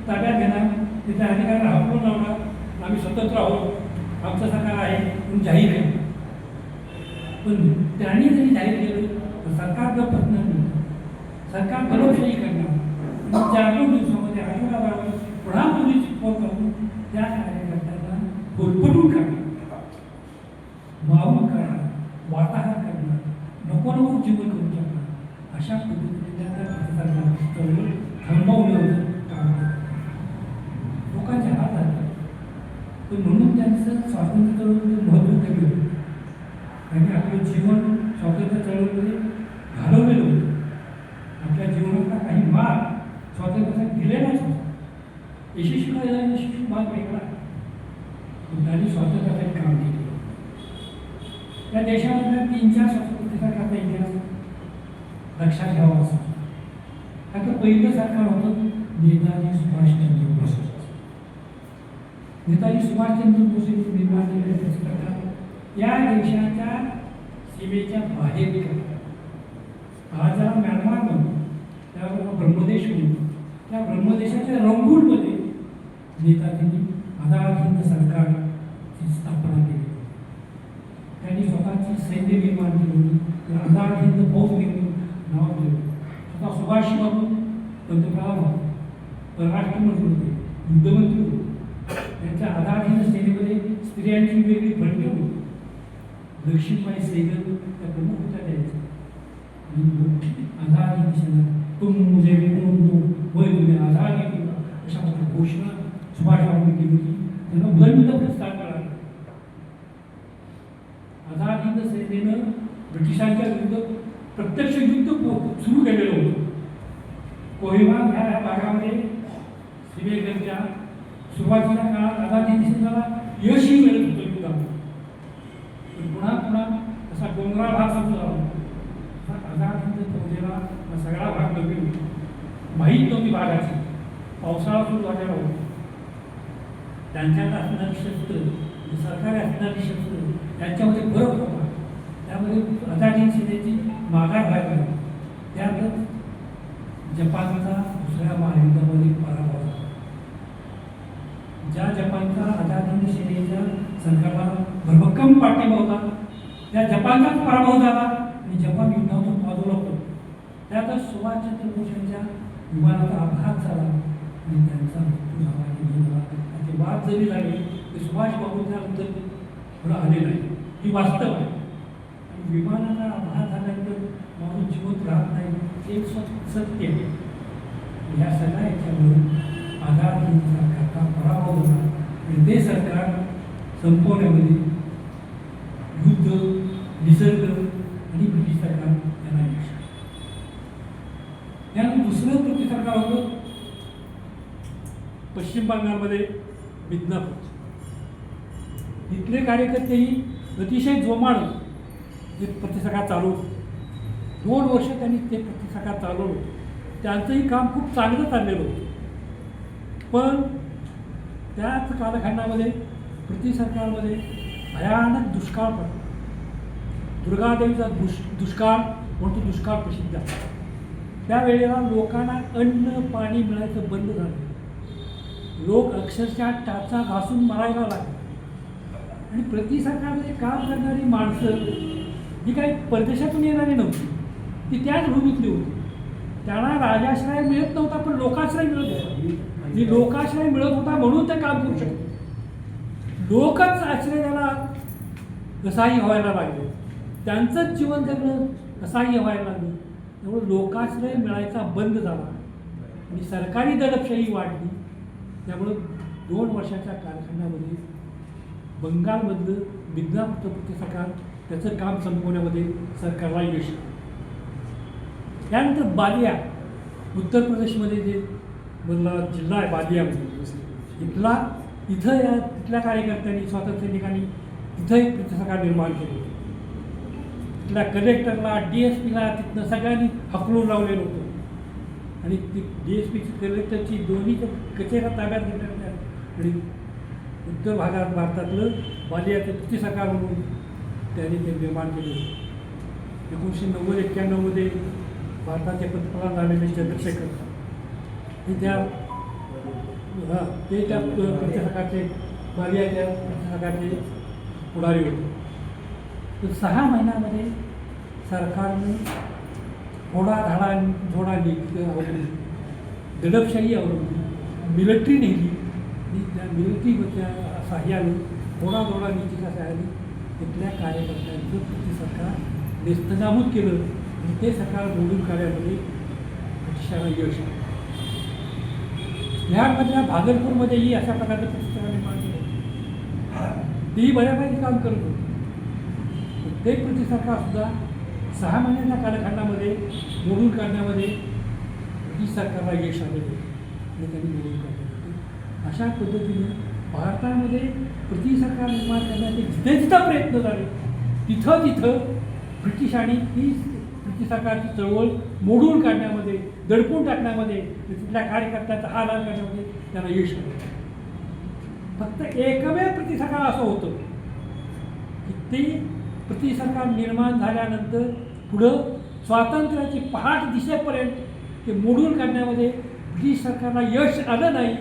ताब्यात घेणार, तिथे अधिकाऱ्यांना हाकलून लावणार, आम्ही स्वतंत्र आहोत, आमचं सरकार आहे म्हणून जाहीर केलं. पण त्यांनी जरी जाहीर केलं तर सरकार गप्प बसणार नाही. सरकार दडपशाही करणार. 4 दिवसामध्ये आठवडाभरावर पुन्हा पोलीस फोन करून त्या कार्यकर्त्यांना कोलपटून काढणार, मारून काढणार, वार्ताहर करणार, नको जीवन करून टाकणार. अशा पद्धतीने त्या प्रतिसरकार थांबवण्याचं काम करतात. लोकांच्या हात आले. पण म्हणून त्यांचं स्वातंत्र्य चळवळीचं महत्त्व कमी होतं आणि आपलं जीवन स्वातंत्र्य चळवळीमध्ये घालवलेलं होतं. आपल्या जीवनातला काही मार्ग स्वातंत्र्यासाठी दिलेलाच होता. यशस्वी मार्ग वेगळा, त्यांनी स्वातंत्र्यासाठी काम केलं. या देशामधल्या 3-4 स्वातंत्र्याचा इतिहास लक्षात घ्यावा असं. आता पहिलं सरकार होतं नेताजी सुभाषचंद्र बोस. नेताजी सुभाषचंद्र बोस यांनी निर्माण केलेलं सरकार या देशाच्या सीमेच्या बाहेर गेलं. आज जरा म्यानमार म्हणून, त्याबरोबर ब्रह्मदेश म्हणून, त्या ब्रह्मदेशाच्या रंगूनमध्ये नेताजींनी आझाद हिंद सरकारची स्थापना केली. त्यांनी स्वतःची सैन्य निर्माण केली होती. आझाद हिंद फौज निर्माण नाव दिलं. स्वतः सुभाष म्हणून पंतप्रधान होते, परराष्ट्रमंत्री होते, युद्धमंत्री होते. त्यांच्या आझाद हिंद सेनेमध्ये स्त्रियांची वेगळी भरती होती. लक्ष्मीबाई सहगल त्या प्रमुख होत्या द्यायच्या. आझाद हिंद सेना तुम मुझे खून दो वही तुम्हें आझादी दूंगा अशा प्रकारची घोषणा सुभाषबाबूंनी केली होती. त्यांना उदयमित स्थान मिळालं. आझाद हिंद सेनेनं ब्रिटिशांच्या विरुद्ध प्रत्यक्ष युद्ध सुरू केलेलं होतं. कोहिमा ह्या भागामध्ये सीमेकडच्या सुरुवातीच्या काळात आझाद हिंद सेनेला यशही मिळत होतं युद्धात. पण पुन्हा असा डोंगराळ भाग सुरू झाला. आझाद हिंद फौजेला सगळा भाग नवीन माहीत नव्हती भागाची. पावसाळा सुरू झालेला होता. त्यांच्यात असणारी शस्त्र सरकारी असणारी शस्त्र यांच्यामध्ये फरक होता. त्यामध्ये आझाद सेनेची माघार व्हायला लागली. त्यातच जपानचा दुसऱ्या महायुद्धामध्ये पराभव झाला. ज्या जपानचा आझाद हिंद सेनेच्या सरकारला भरभक्कम पाठिंबा होता, त्या जपानचाच पराभव झाला आणि जपान युद्धातून बाजूला होतो. त्यातच सुभाषचंद्र बोस यांच्या विमानाचा अपघात झाला आणि त्यांचा मृत्यू झाला. त्याचे वाद जरी झाले ते सुभाष बाबू त्यानंतर पुढे आले नाही. ही वास्तव आहे. आणि विमानाचा अपघात झाल्यानंतर माणूस जिवंत राहत नाही, एक सत्य आहे. ह्या सगळ्या याच्यामुळे आझाद हिंद सरकारचा पराभव झाला आणि ते सरकार संपवण्यामध्ये युद्ध, निसर्ग आणि ब्रिटिश सरकार यांना यश आलं. त्यानंतर दुसरं ब्रिटिश सरकार होतं पश्चिम बंगालमध्ये मिदनापूर. तिथले कार्यकर्तेही अतिशय जोमानं ते प्रतिसरकार चालवत. 2 वर्ष त्यांनी ते प्रतिसरकार चालवलं. त्यांचंही काम खूप चांगलं चाललेलं होतं. पण त्याच कालखंडामध्ये ब्रिटिश सरकारमध्ये भयानक दुष्काळ पडला. दुर्गादेवीचा दुष्काळ म्हणून तो दुष्काळ प्रसिद्ध आहे. त्यावेळेला लोकांना अन्न पाणी मिळायचं बंद झालं. लोक अक्षरशः टाचा घासून मरायला लागले. आणि ब्रिटिश सरकारमध्ये काम करणारी माणसं जी काही परदेशातून येणारी नव्हती, ती त्याच भूमीतली होती. त्यांना राजाश्रय मिळत नव्हता, पण लोकाश्रय मिळत होता. आणि लोकाश्रय मिळत होता म्हणून ते काम करू शकते. लोकच आश्रय त्याला असहाय्य व्हायला लागले. त्यांचंच जीवन जगणं असहाय्य व्हायला लागलं. त्यामुळे लोकाश्रय मिळायचा बंद झाला आणि सरकारी दडपशाही वाढली. त्यामुळं 2 वर्षाच्या कालखंडामध्ये बंगालमधलं मिदनापूर प्रतिसरकार त्याचं काम संपवण्यामध्ये सरकारला यश आलं. त्यानंतर बालिया, उत्तर प्रदेशमध्ये जे मधला जिल्हा आहे बालियामध्ये, तिथल्या कार्यकर्त्यांनी, स्वातंत्र्य सैनिकांनी तिथं एक प्रतिसरकार निर्माण केलं. तिथल्या कलेक्टरला, DSPला तिथनं सगळ्यांनी हकलून लावलेलं होतं. आणि ती DSPची, कलेक्टरची दोन्ही कचेऱ्या ताब्यात घेतल्या आणि उत्तर भागात भारतातलं बालियाचं प्रतिसरकार म्हणून त्यांनी ते निर्माण केलं. 1990-91मध्ये भारताचे पंतप्रधान झालेले चंद्रशेखर हे त्या प्रतिसरकारचे, बालियाच्या प्रतिसरकारचे पुढारी होते. तर 6 महिन्यामध्ये सरकारने झोडांनी अवलंबली, दडपशाही अवलंबली, मिलिटरी नेली आणि त्या मिलिटरीच्या साह्याने थोडा नीतीच्या साह्याने तिथल्या कार्यकर्त्यांचं प्रतिसरकार नेस्तनाबूत केलं आणि ते सरकार मोडून काढण्यामध्ये ब्रिटिशांना यश आलं. बिहारमधल्या भागलपूरमध्येही अशा प्रकारचं प्रतिसरकार निर्माण केलं. तेही बऱ्यापैकी काम करत होतं. ते प्रतिसरकारसुद्धा 6 महिन्याच्या कालखंडामध्ये मोडून काढण्यामध्ये ब्रिटिश सरकारला यश आलेलं होतं आणि त्यांनी मोडून काढले होते. अशा पद्धतीने भारतामध्ये ब्रिटिश सरकार निर्माण करण्याचे जिथे प्रयत्न झाले तिथं ब्रिटिशांनी ती ब्रिटिश सरकारची चळवळ मोडून काढण्यामध्ये, दडपून टाकण्यामध्ये, तिथल्या कार्यकर्त्यांचा हालहाल करण्यामध्ये त्यांना यश आलं. फक्त एकमेव ब्रिटिश सरकार असं होतं की ते ब्रिटिश सरकार निर्माण झाल्यानंतर पुढं स्वातंत्र्याची पहाट दिसेपर्यंत ते मोडून काढण्यामध्ये ब्रिटिश सरकारला यश आलं नाही.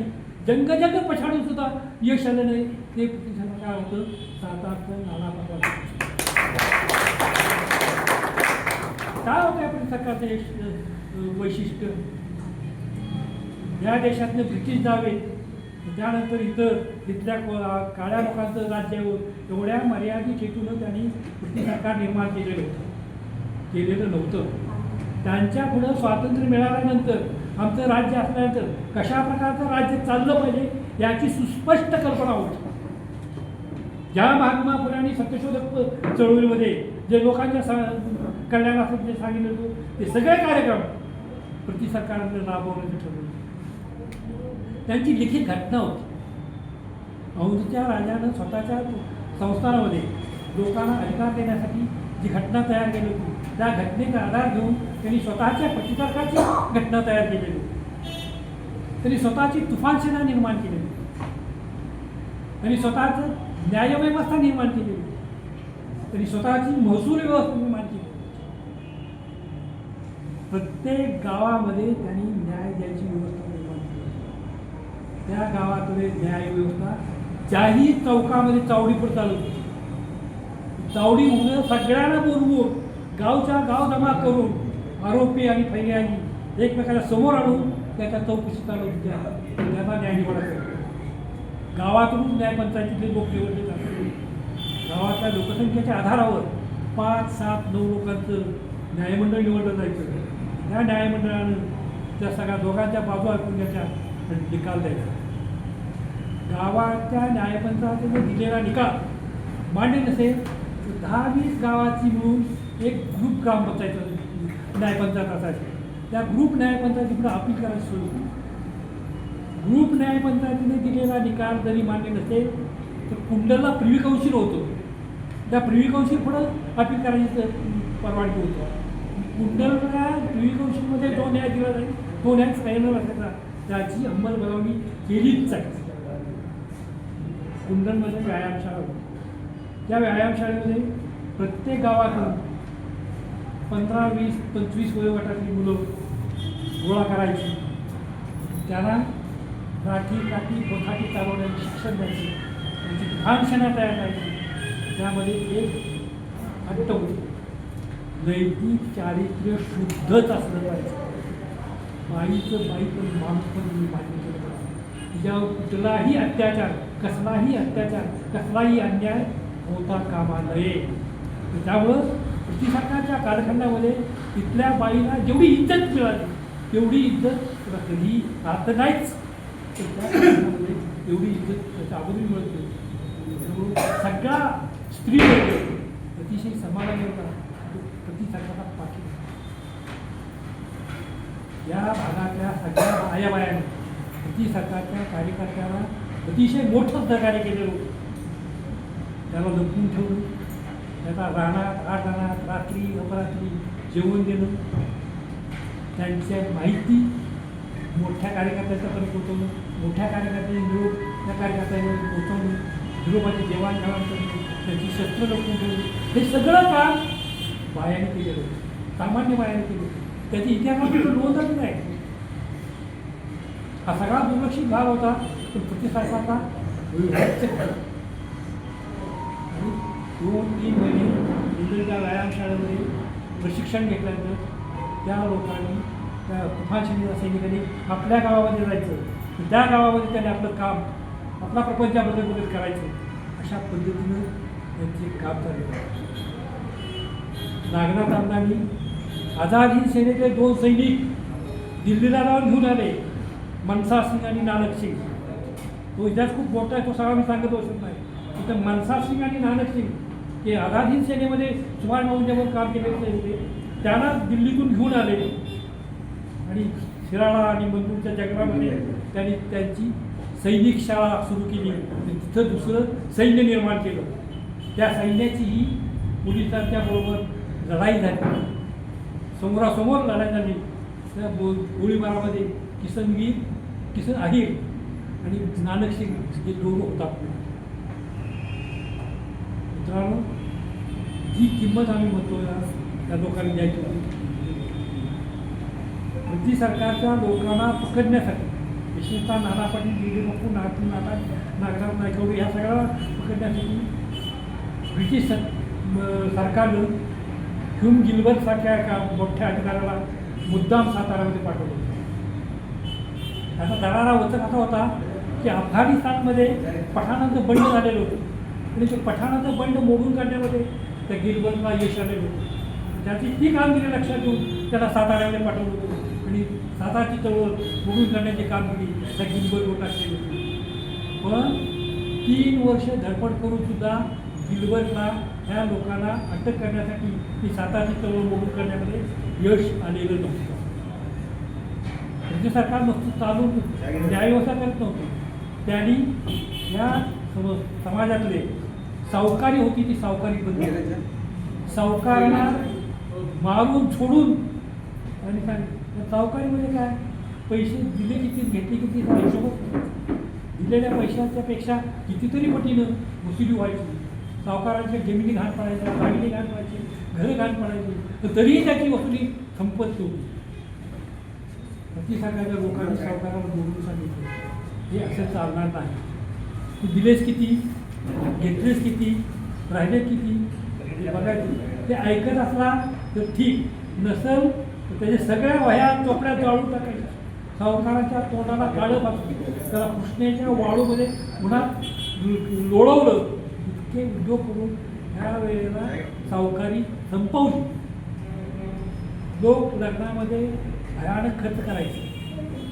जंग पछाडून सुद्धा यश आलं नाही. ते ब्रिटिश सरकार होतं सातारचं नाना पटोले. काय होतं या ब्रिटिश सरकारचं यश वैशिष्ट्य? या देशातले ब्रिटिश जावे, त्यानंतर तिथल्या काळ्या लोकांचं राज्य एवढ्या मर्यादित हेतूनं त्यांनी ब्रिटिश सरकार निर्माण केलेलं नव्हतं. त्यांच्या पुढं स्वातंत्र्य मिळाल्यानंतर, आमचं राज्य असल्यानंतर कशा प्रकारचं राज्य चाललं पाहिजे याची सुस्पष्ट कल्पना होती. ज्या महात्मा फुल्यांनी सत्यशोधक चळवळीमध्ये जे लोकांच्या कल्याणासाठी जे सांगितलं होतं ते सगळे कार्यक्रम ब्रिटिश सरकारने राबवण्याचं ठरवलं. त्यांची लिखित घटना होती. औंधच्या राजानं स्वतःच्या संस्थानामध्ये लोकांना अधिकार देण्यासाठी जी घटना तयार केली होती, त्या घटनेचा आधार घेऊन त्यांनी स्वतःच्या प्रतिसरकारची घटना तयार केलेली होती. त्यांनी स्वतःची तुफान सेना निर्माण केलेली आणि स्वतःचं न्यायव्यवस्था निर्माण केली, त्यांनी स्वतःची महसूल व्यवस्था निर्माण केली. प्रत्येक गावामध्ये त्यांनी न्याय द्यायची व्यवस्था निर्माण केली. त्या गावाकडे न्याय व्यवस्था ज्याही चौकामध्ये चावडीपुढे चालत होती. चावडी होणं सगळ्यांना बोलवून गावच्या गाव जमा करून आरोपी आणि फैर्यादी एकमेकाला समोर आणून त्याच्या चौकशी चालू होत्या. त्याचा न्याय निवडा गावातून न्यायपंचायतीतले लोक निवडले जातात. गावाच्या लोकसंख्येच्या आधारावर 5, 7, 9 लोकांचं न्यायमंडळ निवडलं जायचं. त्या न्यायमंडळानं त्या सगळ्या दोघांच्या बाजू ऐकून त्याच्या निकाल द्यायचा. गावाच्या न्यायपंचायतीने दिलेला निकाल मान्य नसेल तर 10-20 गावाची मिळून एक ग्रुप ग्रामपंचायत न्यायपंचायत असायची. त्या ग्रुप न्यायपंचायतीकडे अपील करायची सोय होती. ग्रुप न्यायपंचायतीने दिलेला निकाल जरी मान्य नसेल तर कुंडलला प्रिव्ही काउन्सिल होतं. त्या प्रिव्ही काउन्सिल पुढं अपील करायची परवानगी होतं. कुंडलला प्रिव्ही काउन्सिलमध्ये जो न्याय दिला जाईल तो न्याय फायनल असायचा. त्याची अंमलबजावणी केलीच जायची. कुंडलमध्ये व्यायामशाळा होती. त्या व्यायामशाळेमध्ये प्रत्येक गावातून 15, 20, 25 वयोगटातली मुलं गोळा करायची. त्यांना लाठी काठी बखाटी चालवण्याचे शिक्षण द्यायचे. त्यांची भानशना तयार करायची. त्यामध्ये एक अट्ट होती, नैतिक चारित्र्य शुद्धच असलं पाहिजे. बाईचं बाई पण माणूस पण मान्य केलं पाहिजे. तिच्यावर कुठलाही अत्याचार, कसलाही अत्याचार, कसलाही अन्याय होता कामा नये. त्यामुळं ब्रिटिशांच्या कालखंडामध्ये तिथल्या बाईला जेवढी इज्जत मिळाली तेवढी इज्जत तुला कधी आता नाहीच. तर त्या कालखंडामध्ये एवढी इज्जत त्याच्या अगोदर मिळते. त्यामुळं सगळ्या स्त्री अतिशय समाधान होता. प्रतिसादाचा पाठी या भागातल्या सगळ्या आयाबायांनी ब्रिटिश सरकारच्या कार्यकर्त्यांना अतिशय मोठं सहकार्य केलेलं होतं. त्याला लपवून ठेवून त्याचा रानात रात्री अपरात्री जेवण देणं, त्यांच्या माहिती मोठ्या कार्यकर्त्यांच्यापर्यंत पोहोचवणं, मोठ्या कार्यकर्त्यांनी निरोप त्या कार्यकर्त्यांपर्यंत पोहोचवणं, निरोपाची देवाणघेवाण करणं, त्यांची शस्त्र लपवून ठेवणं, हे सगळं काम बायाने केलेलं होतं. सामान्य बायाने केलं होतं. त्याची इतिहासात नोंदच नाही. हा सगळा दुर्लक्षित भाग होता. पण प्रतिसादाचा आणि 2-3 महिने मुंबईच्या व्यायामशाळेमध्ये प्रशिक्षण घेतल्यानंतर त्या लोकांनी त्या तुफान सैनिकांनी आपल्या गावामध्ये जायचं. त्या गावामध्ये त्यांनी आपलं काम, आपला प्रपंचाबद्दल वगैरे करायचं. अशा पद्धतीनं त्यांचे काम चाललं. नागनाथ अण्णांनी आझाद हिंद सेनेचे 2 सैनिक दिल्लीला जाऊन घेऊन आले, मनसा सिंग आणि नानक सिंग. तो इतिहास खूप मोठा आहे, तो सगळा मी सांगत बसत नाही. तिथं मनसा सिंग आणि नानक सिंग हे आझाद हिंद सेनेमध्ये सुभाष भाऊंच्यावर काम केलेले होते. त्यांना दिल्लीतून घेऊन आले आणि शिराळा आणि मंजूरच्या जंगलामध्ये त्यांनी त्यांची सैनिक शाळा सुरू केली. तिथं दुसरं सैन्य निर्माण केलं. त्या सैन्याची ही पोलिसांच्या बरोबर लढाई झाली. समोरासमोर लढाई झाली. त्या गोळीबारामध्ये किसन अहिर आणि नानक सिंग हे दोघं होतात. मित्रांनो, जी किंमत आम्ही म्हणतो त्या लोकांनी द्यायची होती. ब्रिटिश सरकारच्या लोकांना पकडण्यासाठी, विशेषतः नाना पाटील, डी बापू, नागराव नायकवडी ह्या सगळ्या पकडण्यासाठी ब्रिटिश सरकारनं ह्यूम गिल्बर्ट सारख्या एका मोठ्या अधिकाऱ्याला मुद्दाम सातारामध्ये पाठवलं होतं. त्याचा दरारा वचक असा होता की अफगाणिस्तानमध्ये पठाणाचं बंड झालेलं होतं आणि ते पठाणाचं बंड मोडून काढण्यामध्ये त्या गिल्बर्टला यश आलेलं होतं. त्याची ती कामगिरी लक्षात घेऊन त्याला साताऱ्यामध्ये पाठवलं होतं आणि सातारची चळवळ मोडून काढण्याची कामगिरी त्या गिल्बर्टवर टाकलेली होती. पण 3 वर्ष धडपड करूनसुद्धा गिल्बर्टला ह्या लोकांना अटक करण्यासाठी ती सातारची चळवळ मोडून करण्यामध्ये यश आलेलं नव्हतं. ब्रिटिश सरकार नुसतं चालून न्यायव्यवस्था करत नव्हतं. त्यांनी या समाजातले सावकारी होती ती सावकारी बंद, सावकारांना मारून सोडून आणि सावकारी म्हणजे काय, पैसे दिले किती घेतले किती हिशोबच दिलेल्या पैशाच्या पेक्षा कितीतरी पटीनं वसुली व्हायची. सावकारांच्या जमिनी घाण पडायच्या, दागिने घाण पडायचे, घरं घाण पडायची, तर तरीही त्याची वसुली संपत नव्हती. प्रतिसागाच्या लोकांनी सावकाराला बोलून सांगितलं हे असं चालणार नाही. तू दिलेस किती, घेतलेस किती, राहिले किती हे बघायचं. ते ऐकत असला तर ठीक, नसेल तर त्याच्या सगळ्या वह्या चोपड्या जाळून टाकायच्या. सावकाराच्या तोंडाला काळं पासून त्याला कृष्णेच्या वाळूमध्ये उन्हात लोळवलं. इतके उद्योग करून ह्या वेळेला सावकारी संपवली. लोक लग्नामध्ये भयानक खर्च करायचे.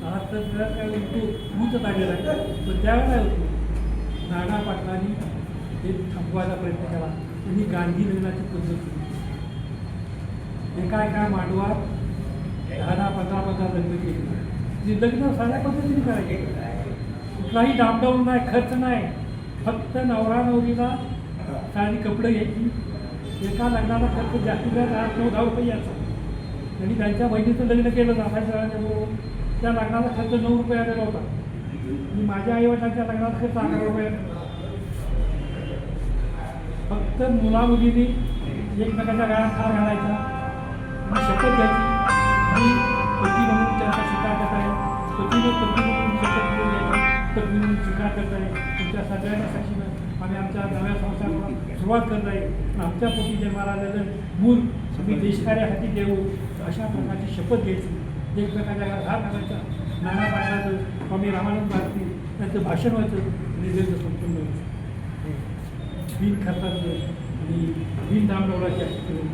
आज तर जरा काय उंच लागलेला आहे, पण त्यावेळेला काय होतं, नाना पाटलांनी हे थांबवायचा प्रयत्न केला. त्यांनी गांधी लग्नाची पद्धत केली. एका मांडवात 10-15 लग्न केली. जी लग्न साध्या पद्धतीने करायचे, कुठलाही डामडाऊन नाही, खर्च नाही. फक्त नवरा नवरीला साडी कपडे घ्यायची. एका लग्नाला खर्च जास्तीत जास्त 8-9 रुपये यायचा. त्यांनी त्यांच्या बहिणीचं लग्न केलं जाण्याबरोबर त्या लग्नाला खर्च 9 रुपये आलेला होता. आणि माझ्या आईवडिलांच्या लग्नाला खर्च 11 रुपये. फक्त मुलामुलींनी एकमेकाच्या गळ्यात हार घालायचा आणि शपथ घ्यायची आणि पती म्हणून त्यांचा स्वीकार करता येईल, पतीने पती म्हणून शपथ घेऊन घ्यायची, पत्नी म्हणून स्वीकार करता येईल. तुमच्या सगळ्यांना साक्षीनं आम्ही आमच्या नव्या संसाराला सुरुवात करता येईल. आमच्या पोटी जन्माला आलेलं मूल आम्ही देशकार्यासाठी देऊ, अशा प्रकारची शपथ घ्यायची. एकमेकाच्या घरात हार घालायचा. नाना पाटलाचं, स्वामी रामानंद भारती त्यांचं भाषण व्हायचं आणि त्यांचं संपूर्ण व्हायचं. बिनखर्चाचं आणि बिनदामडवलाची अशी करून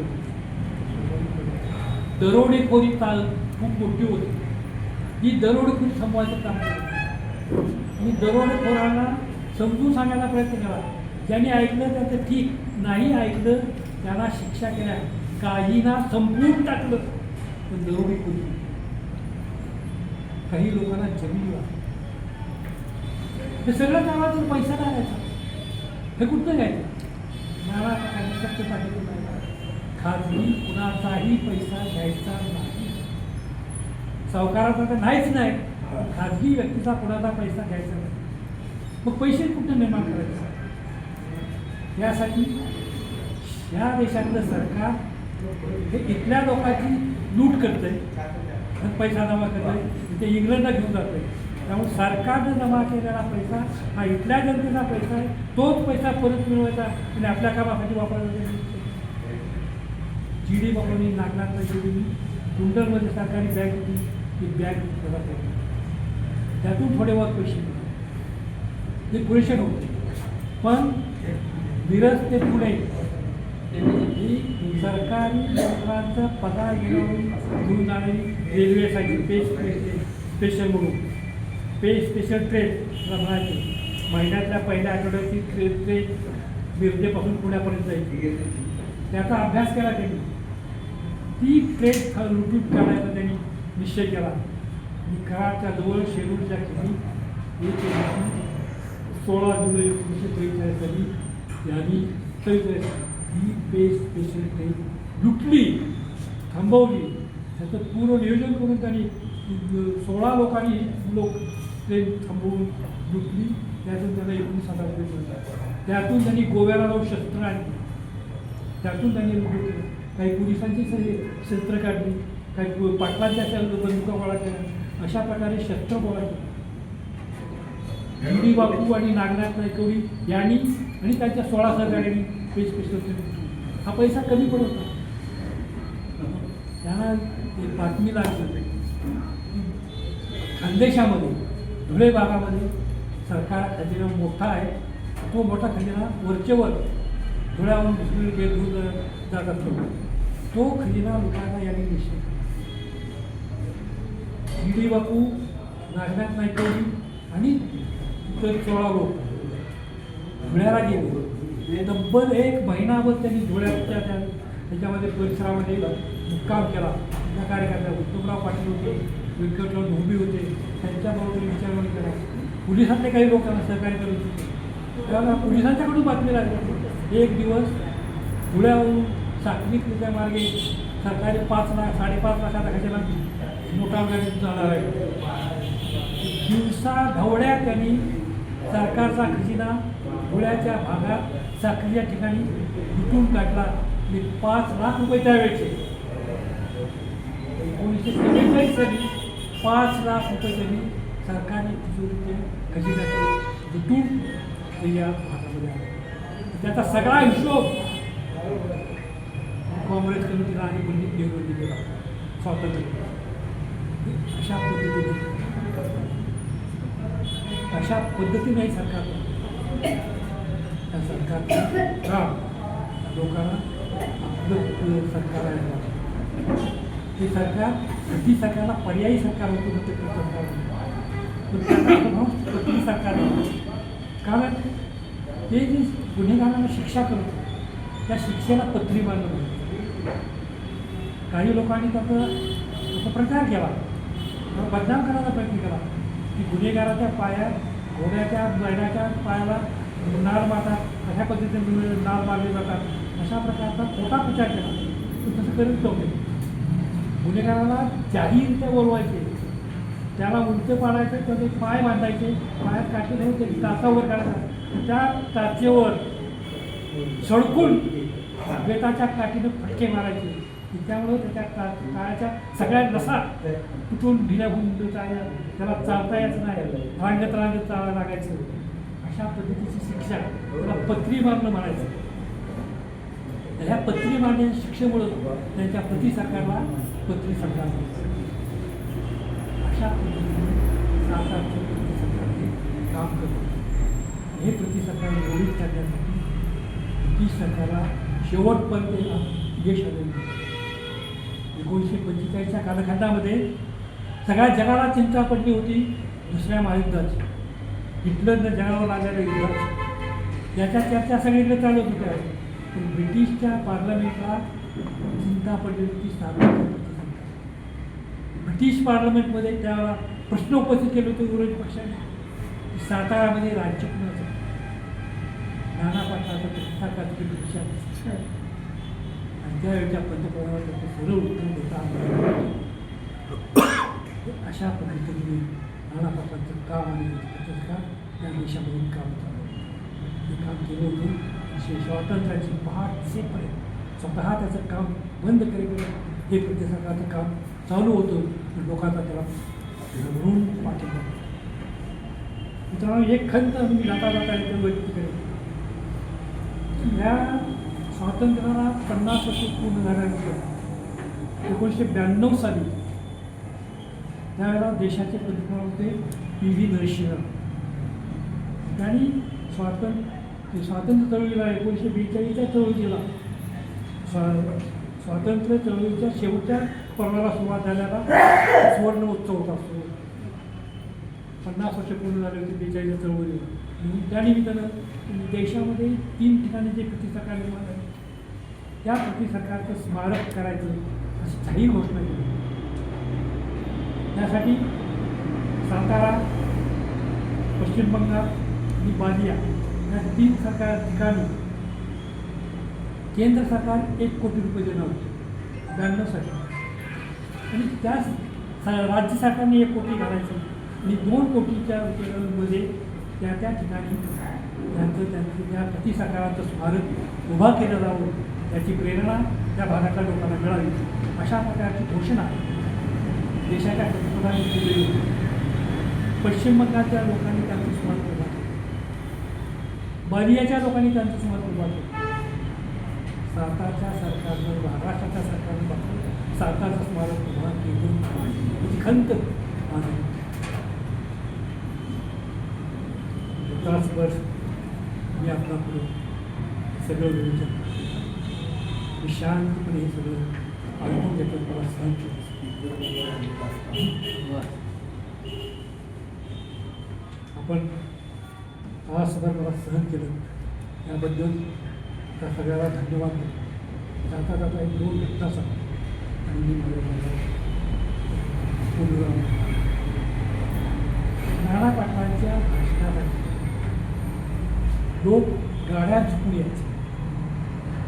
दरोडेखोरी चाल खूप मोठी होती. ही दरोडेखोरी थांबवायचं काम केलं आणि दरोडेखोरांना समजून सांगायचा प्रयत्न केला. ज्यांनी ऐकलं त्याचं ठीक, नाही ऐकलं त्याला शिक्षा केल्या, काहींना संपवून टाकलं. पण दरोडेखोरी, काही लोकांना जमीन लागली. हे सगळं गावातून पैसा लागायचा. हे कुठं घ्यायचं? मला काही सत्य पाहिजे नाही. खाजगी कुणाचाही पैसा घ्यायचा नाही. सावकाराचा तर नाहीच नाही. खाजगी व्यक्तीचा कुणाचा पैसा घ्यायचा नाही. मग पैसे कुठं निर्माण करायचे? यासाठी या देशातलं सरकार हे इथल्या लोकांची लूट करतंय, पैसा जमा करतंय, ते इंग्लंडला घेऊन जातंय. त्यामुळे सरकारनं जमा केलेला पैसा हा इथल्या जनतेचा पैसा आहे. तोच पैसा परत मिळवायचा आणि आपल्या कामासाठी वापरायचा. GD बाबांनी नागनाथला गेलेली कुंडलमध्ये सरकारी बँक होती, ती बँक जमा केली. त्यातून थोडे बहुत पैसे मिळाले, ते पुरेसे नव्हते. पण मिरज ते पुणे ही सरकारी नोकरांचा पगार घेऊन जाणारी रेल्वेसाठी स्पेशल म्हणून स्पेशल ट्रेन म्हणायची. महिन्यातल्या पहिल्या आठवड्याची ट्रेन मिरजेपासून पुण्यापर्यंत जायची. त्याचा अभ्यास केला त्यांनी. ती ट्रेन लुटून काढायचा त्यांनी निश्चय केला. आणि कराडच्या जवळ शेरूरच्या ठिकाणी 16 जुलै 1943 साली यांनी ही स्पेशल ट्रेन लुटली, थांबवली. त्याचं पूर्ण नियोजन करून त्यांनी 16 लोकांनी ट्रेन थांबवून लुटली. त्यातून त्यांना 19,000 रुपये मिळतात. त्यातून त्यांनी गोव्याला जाऊन शस्त्र आणली. त्यातून त्यांनी लुटलं केलं. काही पोलिसांची शस्त्र काढली, काही पाटलांच्या बंदुका गोळा केल्या. अशा प्रकारे शस्त्र गोळा केलं. GD बापू आणि नागनाथ नायकवडी यांनी आणि त्यांच्या 16 सहकार्यांनी स्पेशल ट्रेन लुटली. हा पैसा कमी पडत होता. त्यांना एक बातमी लागली, खानदेशामध्ये धुळे भागामध्ये सरकार खजिना मोठा आहे. तो मोठा खजिना वरचेवर धुळ्याहून दुसरीकडे दूर जात असतो. तो खजिना लुटायला यांनी निश्चय केला. GD बापू, नागनाथ नायकवडी आणि इतर 16 लोक धुळ्याला गेले. तब्बल 1 महिनाभर त्यांनी धुळ्याच्या त्याच्यामध्ये परिसरामध्ये मुक्काम केला. त्या कार्यकर्त्या उत्तमराव पाटील होते, व्यंकटराव धोबी होते, त्यांच्याबरोबर विचारवणी करा. पोलिसांनी काही लोकांना सहकार्य करत होते. त्यावेळेला पोलिसांच्याकडून बातमी लागली, एक दिवस धुळ्यावरून सात्विकच्या मार्गे सरकारी 5-5.5 लाखाचा खजिना मोठा गाडी जाणार आहे. दिवसा ढवळ्या त्यांनी सरकारचा खजिना धुळ्याच्या भागात साखरीच्या ठिकाणी लुटून काढला आणि 5 लाख रुपये त्यावेळेचे 1947 साली 5 लाख रुपये त्यांनी सरकारी तिजोरीचे खजिन्याचे लुटून ते या भागामध्ये आले. त्याचा सगळा हिशोब काँग्रेस कमिटीला आणि पंडित नेहरूंनी केला स्वातंत्र्य. अशा पद्धतीने सरकार त्या सरकारचं काम लोकांना आपलं सरकार आहे. ते सरकार कधी सरकारला पर्यायी सरकार होतं म्हणते सरकार पण त्याचा भाव कधी सरकार नव्हतं. कारण ते जे गुन्हेगारांना शिक्षा करतो त्या शिक्षेला पत्री मानलं म्हणतो. काही लोकांनी त्याचा प्रचार केला, बदनाम करायचा प्रयत्न केला की गुन्हेगाराच्या पायात घोड्याच्या बैलाच्या पायाला नाळ मारतात, अशा पद्धतीने नाळ मारले जातात, अशा प्रकारचा खोटा प्रचार केला. पण तसं करीत नव्हते. गुन्हेगाराला जाहीररित्या बोलवायचे, त्याला उलटे पाडायचे, त्याचे पाय बांधायचे, पायात काटे नाही ते टाचावर काढायचा, त्या टाचेवर सडकून बेताच्या काठीनं फटके मारायचे. त्यामुळं त्याच्या काळाच्या सगळ्या नसा तुटून ढिल्या होऊन त्याला चालता यायचं नाही, रांगत चालायला लागायचं. अशा पद्धतीची शिक्षा त्याला पत्री मारणं म्हणायचं. ह्या पत्री मारण्याच्या शिक्षेमुळं त्यांच्या प्रति सरकारला पत्री सरकार अशा पद्धतीने सरकारचं प्रति सरकारने काम करतं. हे प्रति सरकार निवडीत करण्यासाठी ब्रिटिश सरकारला शेवटपर्यंत यश आलेलं. 1945च्या कालखंडामध्ये सगळ्या जगाला चिंता पडली होती दुसऱ्या महायुद्धाची, हिटलरनं जगावर आलेल्या युद्धाची. याच्या चर्चा सगळीकडे चालत होत्या. पण ब्रिटिशच्या पार्लमेंटला चिंता पडली होती सातारा. ब्रिटिश पार्लमेंटमध्ये त्यावेळेला प्रश्न उपस्थित केले होते विरोधी पक्षाने की सातारामध्ये राज्य कुणाचं. नाना पाटलाचा सरकारची परीक्षा आणि त्यावेळेच्या पंतप्रधानाला त्याचं सरळ उत्तर देता अशा पद्धतीने नाना पाटलांचं काम आणि त्याचं या देशामधून काम चालू हे काम केलं होतं. स्वातंत्र्याची पहाट दिसेपर्यंत स्वतः त्याचं काम बंद करेपर्यंत हे प्रति सरकारचं काम चालू होतं. लोकांचा त्याला म्हणून पाठिंबा. मित्रांनो, एक खंत मी जाता जाता इथे व्यक्त करेन. या स्वातंत्र्याला 50 वर्ष पूर्ण झाल्यानंतर 1992 साली त्यावेळेला देशाचे पंतप्रधान होते PV नरसिंहराव. त्यांनी स्वातंत्र्य चळवळीला 1942च्या चळवळीला स्वातंत्र्य चळवळीच्या शेवटच्या पर्वाला सुरुवात झाल्याला सुवर्ण उत्सव होता. 50 वर्ष पूर्ण झाले होते 42च्या चळवळीला. त्यानिमित्तानं देशामध्ये 3 ठिकाणी जे प्रति सरकार निर्माण झाले त्या प्रति सरकारचं स्मारक करायचं अशी जाहीर घोषणा केली. त्यासाठी सातारा, पश्चिम बंगाल आणि बालिया या 3 सरकार ठिकाणी केंद्र सरकार 1 कोटी रुपये देणार होते 92 साली. आणि त्याच राज्य सरकारने 1 कोटी घालायचं आणि 2 कोटीच्या रुपयांमध्ये त्या ठिकाणी त्या प्रति सरकाराचं स्मारक उभा केलं जावं, त्याची प्रेरणा त्या भागातल्या लोकांना मिळावी अशा प्रकारची घोषणा देशाच्या पंतप्रधानांनी केलेली होती. पश्चिम बंगालच्या लोकांनी त्यांचं स्मारक उभा केलं, बालियाच्या लोकांनी त्यांचं स्मारक उभा केलं. सातारच्या सरकारनं, महाराष्ट्राच्या सरकारनं सातारचं स्मारक उभा केलं त्याची खंत माझी. तासभर मी आपला पुढे सगळं विचार मी शांतपणे हे सगळं ऐकून घेतो. मला सहन केलं. आपण तासभर मला सहन केलं याबद्दल त्या सगळ्याला धन्यवाद देतो. जाता जाता 1-2 मिनिटां आणि मी नाना पाटलांच्या भाषणासाठी लोक गाड्या झुकून यायचे.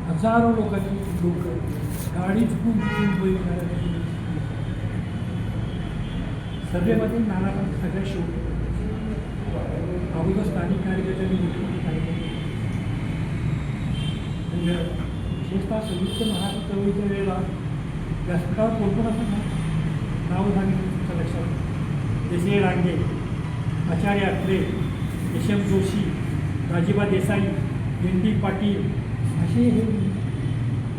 हजारो लोकांची लोक गाडी झुकून सभेमध्ये नाना पाटील सगळ्या शेवटी अगोदर स्थानिक कार्यकर्त्यांनी मुख्यमंत्री कार्यकर्ते म्हणजे विशेषतः संयुक्त महाराष्ट्र चळवळीच्या वेळेला व्यासपीठावर कोण असं ना नावं सांगितलं तुमच्या लक्षात Desai Range, Acharya Atre, S M Joshi, Rajiba Desai, N D Patil असे हे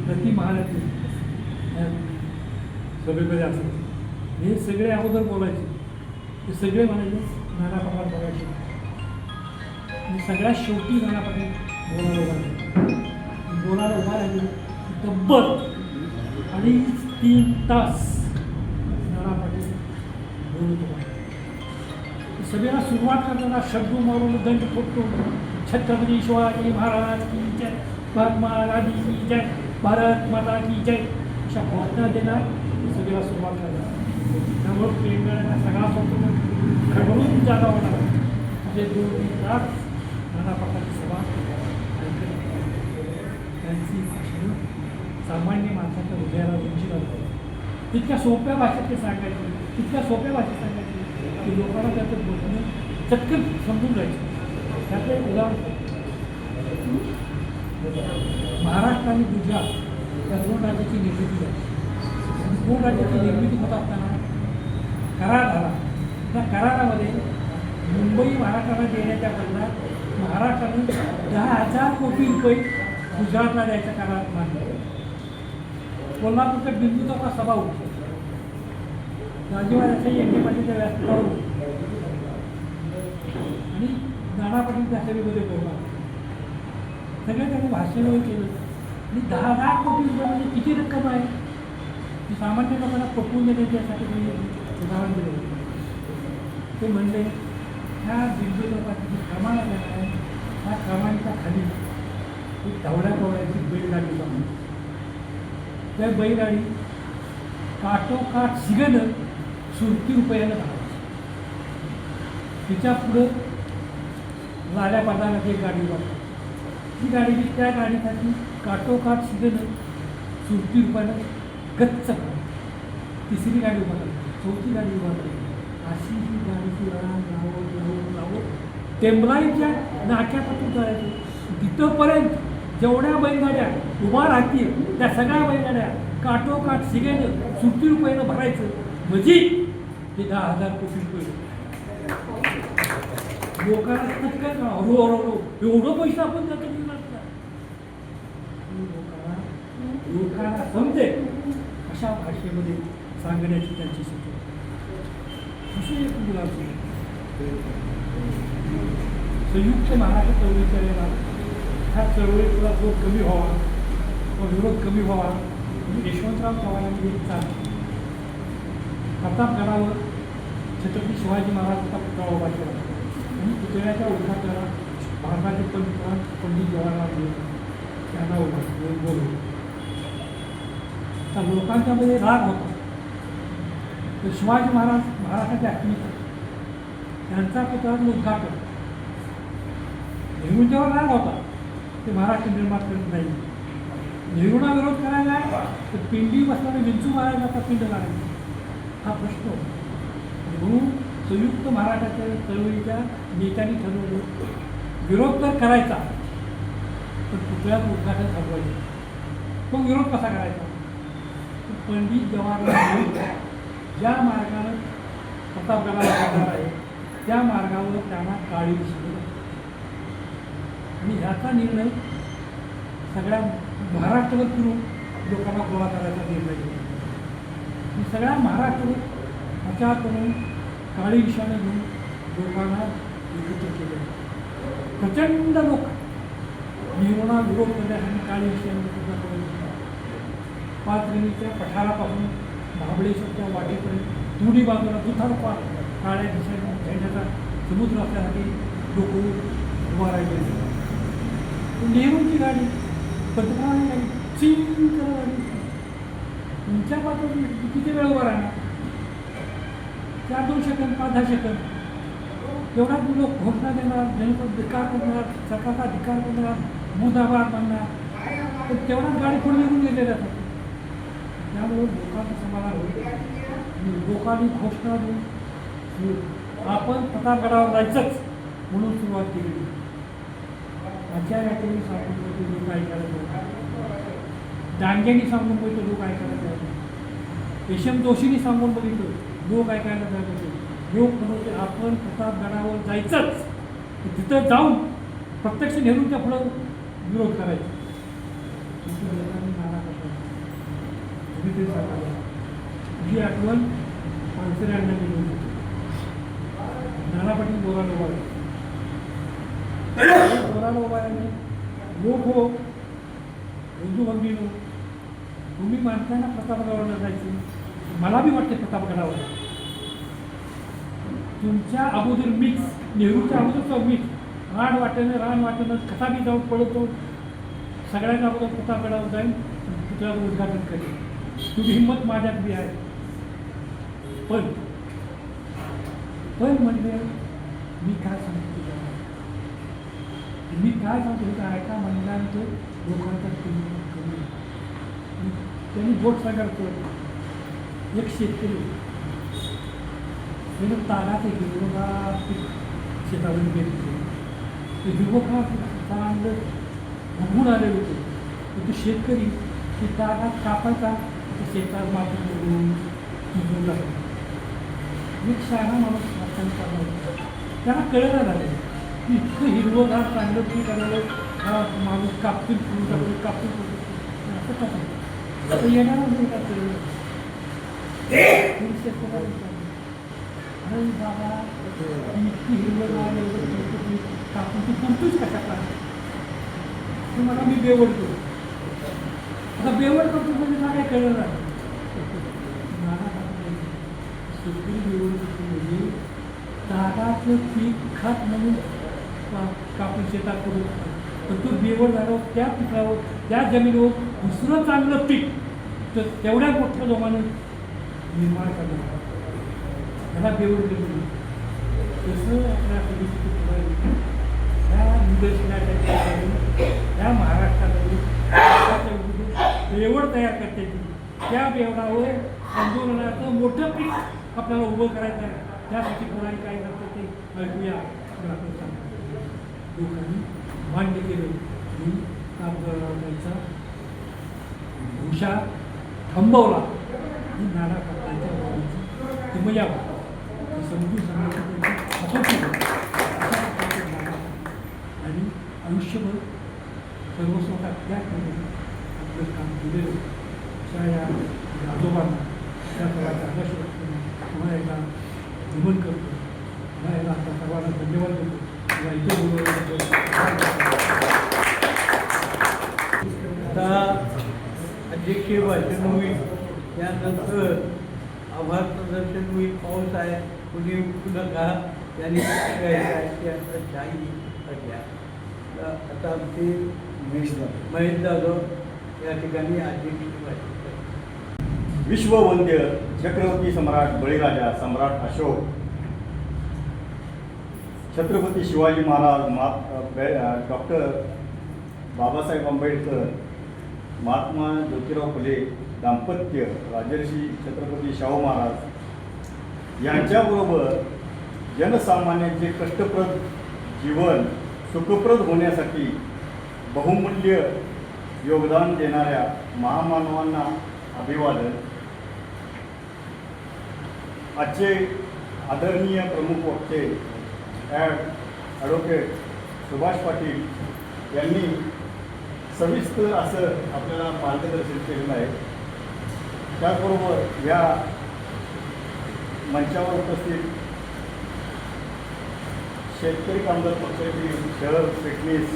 प्रति महाराष्ट्र सगळीकडे असतात. हे सगळे अगोदर बोलायचे, ते सगळे म्हणायचे नाना पगार बघायचे. आणि सगळ्यात शेवटी नाना पाटील बोलायला उभा राहिले तब्बल 2.5-3 तास नाना पाटील बोलत उभा. सगळ्यांना सुरुवात करताना शब्द मारून दंड फुटतो, छत्रपती शिवाजी महाराज की जय, महात्मा गांधी की जय, भारत माता की जय अशा घोषणा देणार सगळ्याला सुरुवात करणार. त्यामुळे प्रेमगडांना सगळा संपूर्ण खडबडून जागा होणार. म्हणजे 2-3 तास नाना पाटलांची सभा ऐकत त्यांची भाषणं सामान्य माणसाच्या हृदयाला रुची लागतात. तितक्या सोप्या भाषेत ते सांगायचे, तितक्या सोप्या भाषेत सांगायचे की लोकांना त्याचं बोलणं चटकन समजून जायचं. त्याचं एक उदाहरण महाराष्ट्र आणि गुजरात या 2 राज्याची निर्मिती झाली. 2 राज्याची निर्मिती होत असताना करार झाला. त्या करारामध्ये मुंबई महाराष्ट्राला देण्याच्या बदल्यात महाराष्ट्राने 10,000 कोटी रुपये गुजरातला द्यायच्या करारात मानले. कोल्हापूरच्या बिंदू चौकात सभा होती. राजीबा देसाई यांनी पाटीलच्या व्यासपीठावर आणि नाना पाटील त्या सभेमध्ये बोलला. सगळं त्यांनी भाषण केलं. आणि 10,000 कोटी रुपये म्हणजे किती रक्कम आहे ती सामान्य लोकांना पटवून देण्यासाठी त्यांनी उदाहरण दिलं. ते म्हणले ह्या बिंदू चौकाची जी कमान आहे त्या कमानीच्या खाली एक धावड्या कवड्याची बैलगाडी जाऊन त्या बैलगाडी काठोकाठ शिगणं सुरती रुपयानं धावायची. तिच्या पुढं लाड्या पाटाला एक गाडी वापरली. ती गाडी त्या गाडीसाठी काठोकाठ शिगणं सुरती रुपयानं गच्च करायची. तिसरी गाडी उभा करायची, चौथी गाडी उभा करायची. अशी ही गाडीची लावून टेंबलाईच्या नाक्यापासून करायची. तिथंपर्यंत जेवढ्या बैलगाड्या उभा राहतील त्या सगळ्या बैलगाड्या काठोकाठ शिगेनं सुट्टी रुपयानं भरायचं. म्हणजे ते 10,000 कोटी रुपये. लोकांना पटकन एवढं पैसा आपण त्याचं दिला असता. लोकांना समजेल अशा भाषेमध्ये सांगण्याची त्यांची सूचना. दुसरी एक मुलाची संयुक्त महाराष्ट्र चळवळीच्या वेळेला ह्या चळवळीचा जो कमी व्हावा व विरोध कमी व्हावा म्हणून यशवंतराव चव्हाणांनी एक चाल प्रतापगडावर छत्रपती शिवाजी महाराजांचा पुतळा उभा केला आणि पुतळ्याच्या उद्घाटनाला भारताचे पंतप्रधान पंडित जवाहरलाल नेहरू यांना बोलवलं. तर लोकांच्यामध्ये राग होता. तर शिवाजी महाराज महाराष्ट्राचे अस्मिता त्यांचा पुतळ्याचं उद्घाटन नेहरूंच्यावर राग होता. ते महाराष्ट्र निर्माण करत नाही. नेहरूंना विरोध करायला तर पिंडी बसताना विंचू मारायला आता पिंड लागायची हा प्रश्न होता. म्हणून संयुक्त महाराष्ट्राच्या चळवळीच्या नेत्यांनी ठरवलं विरोध तर करायचा पण पुतळ्याचं उद्घाटन थांबवायचं. तो विरोध कसा करायचा? पंडित जवाहरलाल नेहरू ज्या मार्गानं प्रतापगडाला जाणार आहे त्या मार्गावर त्यांना काळी दिसली आणि ह्याचा निर्णय सगळ्या महाराष्ट्रावर फिरून लोकांना गोळा करायचा निर्णय घेतला. सगळ्या महाराष्ट्रावर प्रचार करून काळी विषाणू घेऊन लोकांना एकत्र केले. प्रचंड लोक नेहरूंना विरोध करण्यासाठी काळी विषाणू सुद्धा करून पाचगणीच्या पठारापासून महाबळेश्वरच्या वाटेपर्यंत दोन्ही बाजूला दुधारपा काळ्या झेंड्याचा समुद्र असल्यासाठी लोक उभा राहिले. नेहरूंची गाडी पंतप्रधानांची गाडी चिंग गाडी तुमच्या बाजूला किती वेळ उभा राहणार? 4-2 सेकंद 5-10 सेकंद एवढाच लोक घोषणा देणार, जनपद धिक्कार करणार, सरकारचा धिक्कार करणार, मुर्दाबाद म्हणणार. पण तेवढाच गाडी पुढे निघून गेलेल्या जातात. त्यामुळे लोकांचं समाधान होईल. लोकांनी घोषणा देऊन आपण प्रतापगडावर जायचंच म्हणून सुरुवात केली. आचार्याने सांगून बघितलं लोक ऐकायला, डांग्यांनी सांगून बघितलं लोक ऐकायला तयार, यशम जोशींनी सांगून बघितलं लोक ऐकायला तयार होते. लोक म्हणून आपण प्रतापगडावर जायचंच, तिथं जाऊन प्रत्यक्ष नेहरूंच्या पुढं विरोध करायचा. लोकांनी नारा करतात, तुम्ही ते सांगायला ही आठवण पानसऱ्यांना गेली होती. नाना पाटील बोराला उभारले, बोराला उभारल्याने लोक हो हिंदू बंधूंनो, तुम्ही माणसांना प्रतापगडावर जायचे, मला बी वाटते प्रतापगडावर. तुमच्या अगोदर मिक्स, नेहरूच्या अगोदरचा मिक्स रान वाटेनं कसा बी जाऊन पडतो, सगळ्यांना अगोदर प्रतापगडावर जाईन, पुतळ्याचं उद्घाटन करेन. तुझी हिंमत माझ्यात बी आहे. पण म्हणजे मी काय सांगतो तुझ्या, मी काय सांगतो तुझा ऐका म्हणल्यानंतर लोकांचा कमी. त्यांनी बोट सांगायला, एक शेतकरी त्यानं तागात एक हिरवगा पीक शेतावरून घेतले. ते हिरवगा चांगलं उगून आले होते. तर तो शेतकरी ते तागात कापायचा, ते शेतात माती करून उगवून लागला. एक शहाणा माणूस वाचन चालला होता. त्यांना कळलं झालं की इतकं हिरवगार चांगलं पीक आलेलं, हा माणूस कापतील असं कसं तर येणार नाही का कळलं. शेतकऱ्याला विचारलं, अरे बाबा इतकी हिरवगार कापून तू पुरतोच कशाला. तू मला मी बेवडतो, आता बेवड करतो म्हणजे मला काय कळलं नाही. शेतकरी बेवड म्हणजे तागाचं पीक खत म्हणून कापून शेतात करू, पण तो बेवड झाल्यावर त्या पिकावर त्या जमिनीवर दुसरं चांगलं पीक तर तेवढ्या मोठ्या जोमानं निर्माण करणार, त्याला बेवड केलं. तसं आपल्या परिस्थिती ह्या निदर्शनाच्या ह्या महाराष्ट्रामध्ये बेवड तयार करते. त्या बेवडावर आंदोलनाचं मोठं पीक आपल्याला उभं करायचं आहे. त्यासाठी कोणाला काय करतं ते ऐकूया. आपण सांगतो लोकांनी मान्य केलं की कामगारांचा भूषा थांबवला ही नाना पाटलांच्या बाबतीची हिमयावा समजून सांगायची आणि आयुष्यभर सर्वस्वता त्याग करून आपलं काम केलेलं अशा या आजोबांना त्या सगळ्याचा आदर्श पुन्हा एकदा नमन करतो. पुन्हा एकदा आता सर्वांना धन्यवाद देतो. किंवा इतर बोलवलं आता अध्यक्षीय भाषण होईल, त्यानंतर आभार प्रदर्शन होईल. पाऊस आहे, कुणी उठू नका, त्यांनी शाही घ्या. आता आमचे महेश जाधव या ठिकाणी अध्यक्षीय भाषण करतात. विश्ववंद्य चक्रवर्ती सम्राट बळीराजा सम्राट अशोक, छत्रपती शिवाजी महाराज, डॉक्टर बाबासाहेब आंबेडकर, महात्मा ज्योतिराव फुले दाम्पत्य, राजर्षी छत्रपती शाहू महाराज यांच्याबरोबर जनसामान्यांचे कष्टप्रद जीवन सुखप्रद होण्यासाठी बहुमूल्य योगदान देणाऱ्या महामानवांना अभिवादन. आजचे आदरणीय प्रमुख वक्ते ॲडव्होकेट सुभाष पाटील यांनी सविस्तर असं आपल्याला मार्गदर्शन केलेलं आहे. त्याचबरोबर या मंचावर उपस्थित शेतकरी कामगार पक्षाचे शहर सरचिटणीस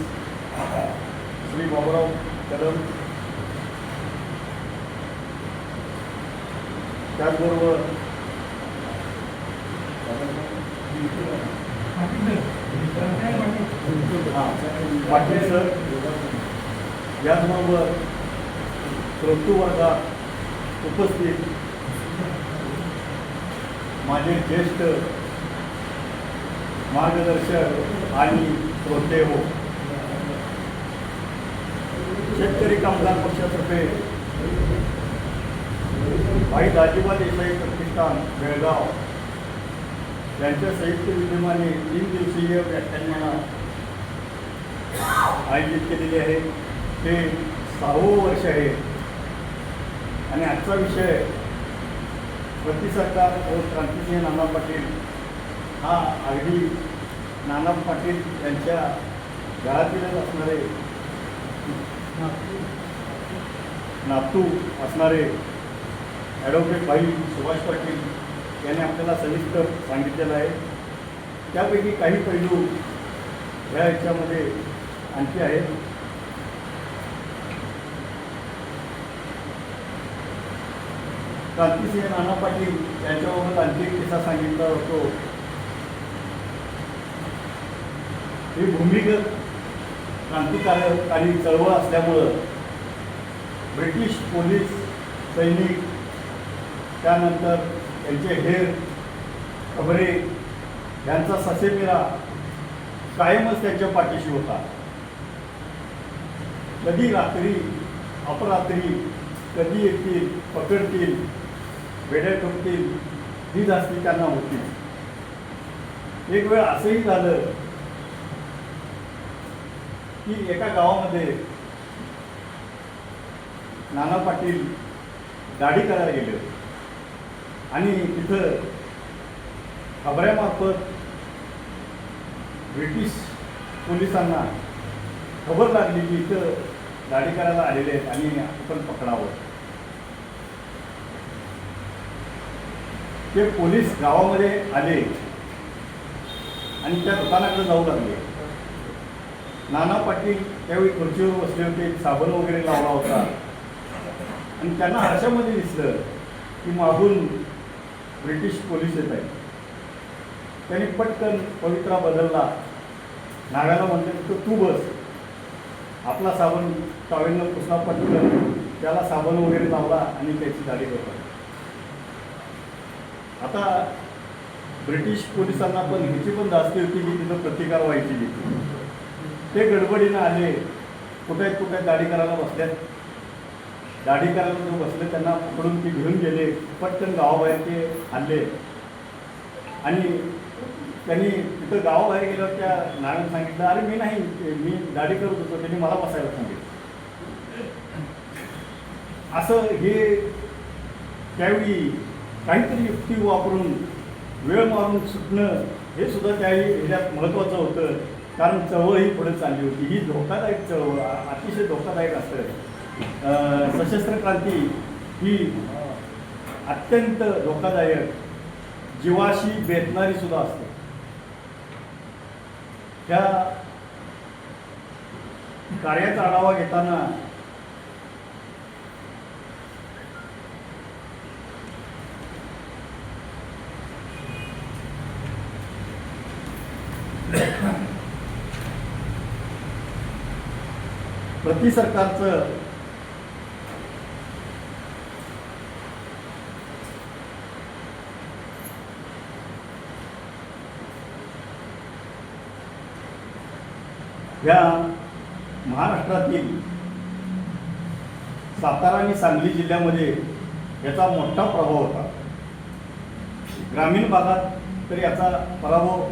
श्री बाबूराव कदम, त्याचबरोबर पाटील सर, याचबरोबर श्रोतृ वर्गात उपस्थित माझे ज्येष्ठ मार्गदर्शक आणि श्रोते हो, शेतकरी कामगार पक्षातर्फे भाई दाजीबा देसाई प्रतिष्ठान बेळगाव यांच्या संयुक्त विद्यमाने 3 दिवसीय व्याख्यानमाला आयोजित केलेली आहे. ते 6वं वर्ष आहे आणि आजचा विषय प्रतिसरकार व क्रांतिसिंह नाना पाटील हा अगदी नाना पाटील यांच्या घरातीलच असणारे नातू असणारे ॲडव्होकेट भाई सुभाष पाटील यांनी आपल्याला सविस्तर सांगितलेलं आहे. त्यापैकी काही पैलू ह्या याच्यामध्ये आणखी आहेत. क्रांतिसिंह नाना पाटील यांच्याबाबत आणखी एक किस्सा सांगितला होतो. ही भूमिगत क्रांतिकारी चळवळ असल्यामुळं ब्रिटिश पोलीस सैनिक त्यानंतर त्यांचे हेर खबरे यांचा ससेमिरा कायमच त्यांच्या पाठीशी होता. कधी रात्री अपरात्री कधी येतील, पकडतील, वेड्या ठोकतील ही जास्ती त्यांना होती. एक वेळ असंही झालं की एका गावामध्ये नाना पाटील दाढी करायला गेले आणि तिथं खबऱ्यामार्फत ब्रिटिश पोलिसांना खबर लागली की इथं दाढी करायला आलेले आहेत आणि आपण पकडावं. ते पोलीस गावामध्ये आले आणि त्या दुकानाकडे जाऊ लागले. नाना पाटील त्यावेळी खुर्चीवर बसले होते, साबण वगैरे लावला होता आणि त्यांना हर्षामध्ये दिसलं की मागून ब्रिटिश पोलीस येत आहेत. त्यांनी पटकन पवित्रा बदलला, नागाला म्हणले तर तू बस. आपला साबण टावेलनं पुसला, पटकन त्याला साबण वगैरे लावला आणि त्याची दाढी करतात. आता ब्रिटिश पोलिसांना पण ह्याची पण धास्ती होती की तिथं प्रतिकार व्हायची होती. ते गडबडीनं आले, कुठे दाढी करायला बसल्यात. दाढी करायला जो बसले त्यांना पकडून ते घेऊन गेले. पटकन गावाबाहेर ते हल्ले आणि त्यांनी तिथं गावाबाहेर गेल्यावर त्या नावाने सांगितलं, अरे मी नाही, मी दाढी करत होतो, त्यांनी मला बसायला सांगितलं. असं हे त्यावेळी काहीतरी युक्ती वापरून वेळ मारून सुटणं हे सुद्धा त्यावेळी ह्याच्यात महत्त्वाचं होतं. कारण चळवळ ही पुढे चालली होती. ही धोकादायक चळवळ, अतिशय धोकादायक असतं. सशस्त्र क्रांती ही अत्यंत धोकादायक, जीवाशी बेतणारी सुद्धा असते. त्या कार्याचा आढावा घेताना प्रतिसरकारचं या महाराष्ट्रातील सातारा आणि सांगली जिल्ह्यामध्ये याचा मोठा प्रभाव होता. ग्रामीण भागात तर याचा पराभव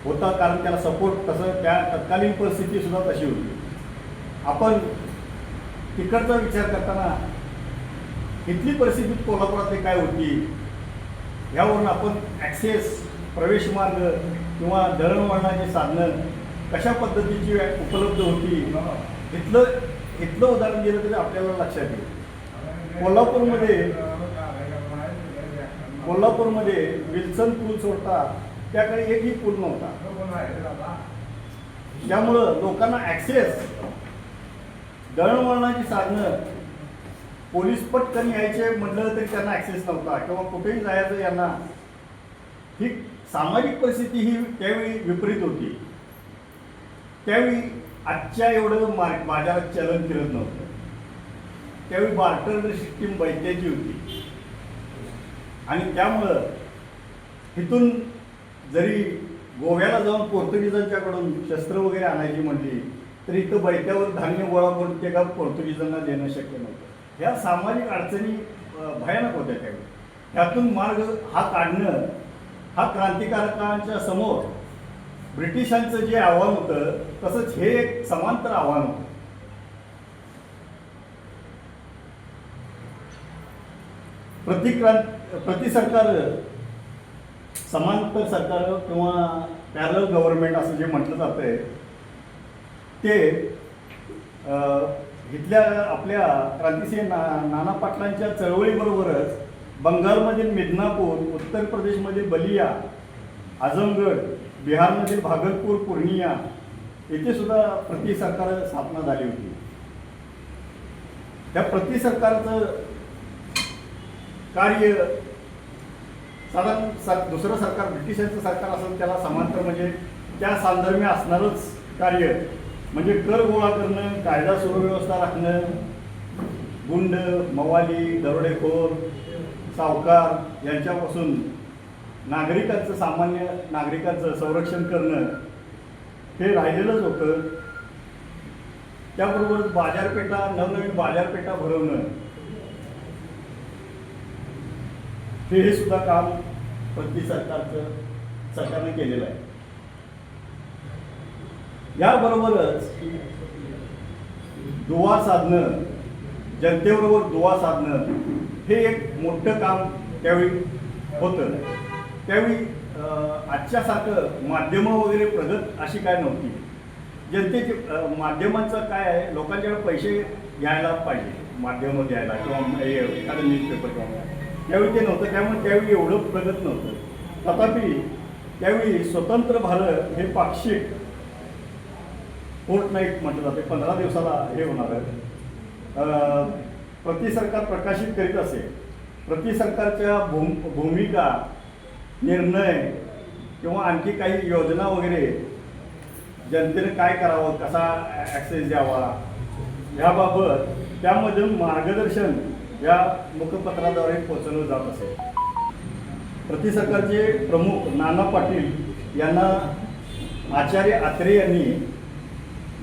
होता, कारण त्याला सपोर्ट तसं त्या तत्कालीन परिस्थिती सुद्धा तशी होती. आपण तिकडचा विचार करताना इथली परिस्थिती कोल्हापुरातली काय होती यावरून आपण ॲक्सेस, प्रवेश मार्ग किंवा दळणवळणाची साधनं कशा पद्धतीची उपलब्ध होती इथलं उदाहरण दिलं तरी आपल्याला लक्षात येईल. कोल्हापूरमध्ये विल्सन पूल सोडता त्याकडे एकही पूल नव्हता. त्यामुळं लोकांना ॲक्सेस, दळणवळणाची साधनं, पोलीस पटकन यायचे म्हटलं तरी त्यांना ॲक्सेस नव्हता किंवा कुठेही जायचं यांना. ही सामाजिक परिस्थिती ही त्यावेळी विपरीत होती. त्यावेळी आजच्या एवढं बाजारात चलन फिरत नव्हतं. त्यावेळी बार्टर सिस्टीम बैद्याची होती आणि त्यामुळं इथून जरी गोव्याला जाऊन पोर्तुगीजांच्याकडून शस्त्र वगैरे आणायची म्हटली तर इथं बैठ्यावर धान्य गोळा करून ते का पोर्तुगीजांना देणं शक्य नव्हतं. ह्या सामाजिक अडचणी भयानक होत्या त्यावेळी. त्यातून मार्ग हा काढणं हा क्रांतिकारकांच्या समोर ब्रिटिशांचं जे आव्हान होतं तसंच हे एक समांतर आव्हान होतं. प्रति सरकार, समांतर सरकार किंवा पॅरल गव्हर्नमेंट असं जे म्हटलं जातंय ते इथल्या आपल्या क्रांतिसिंह नाना पाटलांच्या चळवळीबरोबरच बंगालमधील मिदनापूर, उत्तर प्रदेशमधील बलिया, आझमगड, बिहारमधील भागलपूर, पूर्णिया येथे सुद्धा प्रति सरकार स्थापना झाली होती. त्या प्रति सरकारचं कार्य साधारण दुसरं सरकार ब्रिटिशांचं सरकार असेल त्याला समांतर म्हणजे त्या साधर्म्य असणारच कार्य म्हणजे कर गोळा करणं, कायदा सुव्यवस्था राखणं, गुंड, मवाली, दरोडेखोर, सावकार यांच्यापासून नागरिकांचं, सामान्य नागरिकांचं संरक्षण करणं हे राहिलेलंच होतं. त्याबरोबरच बाजारपेठा, नवनवीन बाजारपेठा भरवणं हे सुद्धा काम प्रति सरकारनं केलेलं आहे. याबरोबरच दुवा साधणं, जनतेबरोबर दुवा साधणं हे एक मोठं काम त्यावेळी होतं. त्यावेळी आजच्यासारखं माध्यमं वगैरे प्रगत अशी काय नव्हती. जनतेचे माध्यमांचं काय आहे, लोकांच्याकडे पैसे घ्यायला पाहिजे माध्यमं घ्यायला किंवा एखादं न्यूजपेपर किंवा त्यावेळी ते नव्हतं. त्यामुळे त्यावेळी एवढं प्रगत नव्हतं. तथापि त्यावेळी स्वतंत्र भारत हे पाक्षिक फोर्टनाईट म्हटलं जाते, 15 दिवसाला हे होणार आहे. प्रति सरकार प्रकाशित करीत असे. प्रति सरकारच्या भूमिका, निर्णय किंवा आणखी काही योजना वगैरे जनतेने काय करावं, कसा ॲक्सेस द्यावा ह्याबाबत त्यामधून मार्गदर्शन या मुखपत्राद्वारे पोहोचवलं जात असे. प्रति सरकारचे प्रमुख नाना पाटील यांना आचार्य आत्रे यांनी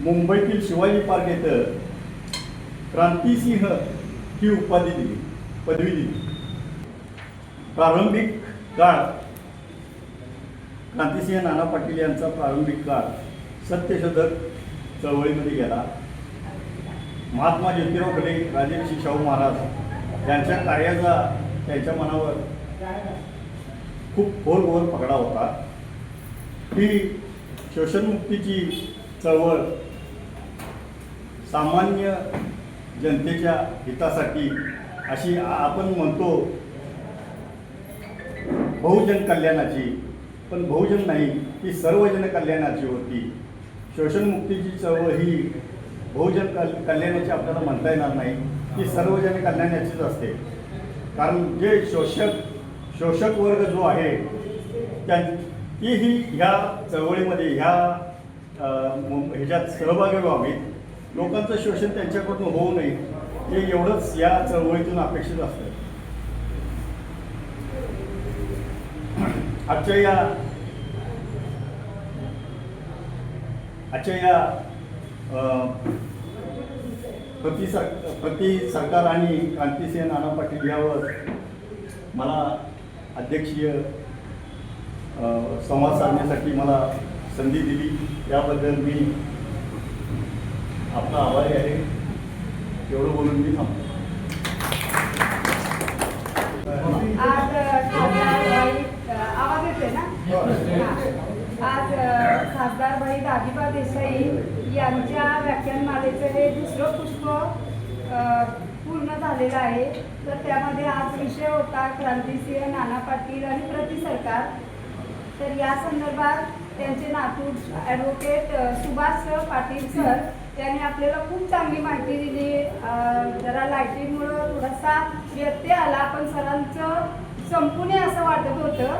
मुंबईतील शिवाजी पार्क येथे क्रांतिसिंह ही उपाधी दिली, पदवी दिली. प्रारंभिक काळ क्रांतिसिंह नाना पाटील यांचा प्रारंभिक काळ सत्यशोधक चळवळीमध्ये गेला. महात्मा ज्योतिराव फुले, राजर्षी शाहू महाराज यांच्या कार्याचा त्यांच्या मनावर खूप खोलवर पगडा होता. ही शोषणमुक्तीची चळवळ सामान्य जनतेच्या हितासाठी अशी आपण म्हणतो बहुजन कल्याणाची, पण बहुजन नाही, ती सर्वजन कल्याणाची होती. शोषणमुक्तीची चळवळ ही बहुजन कल्याणाची आपल्याला म्हणता येणार नाही, ती सर्वजन कल्याणाचीच असते. कारण जे शोषक वर्ग जो आहे तीही ह्या चळवळीमध्ये ह्याच्यात सहभागी व्हावीत, लोकांचं शोषण त्यांच्याकडून होऊ नये हे एवढंच या चळवळीतून अपेक्षित असतं. आजच्या या प्रति सरकार आणि क्रांतिसिंह नाना पाटील यावर मला अध्यक्षीय संवाद साधण्यासाठी मला संधी दिली, याबद्दल मी आपला आभारी आहे. एवढं बोलून मी थांबतो. आज आवाज येतोय ना? आज खासदार भाई दाजीबा देसाई यांच्या व्याख्यानमालेचं हे दुसरं पुष्प पूर्ण झालेलं आहे. तर त्यामध्ये आज विषय होता क्रांतिसिंह नाना पाटील आणि प्रति सरकार. तर या संदर्भात त्यांचे नातू ॲडव्होकेट सुभाष पाटील सर त्यांनी आपल्याला खूप चांगली माहिती दिली. जरा लाईटिंगमुळं थोडासा व्यत्यय आला, पण सरांचं संपूर्ण असं वाटत होतं.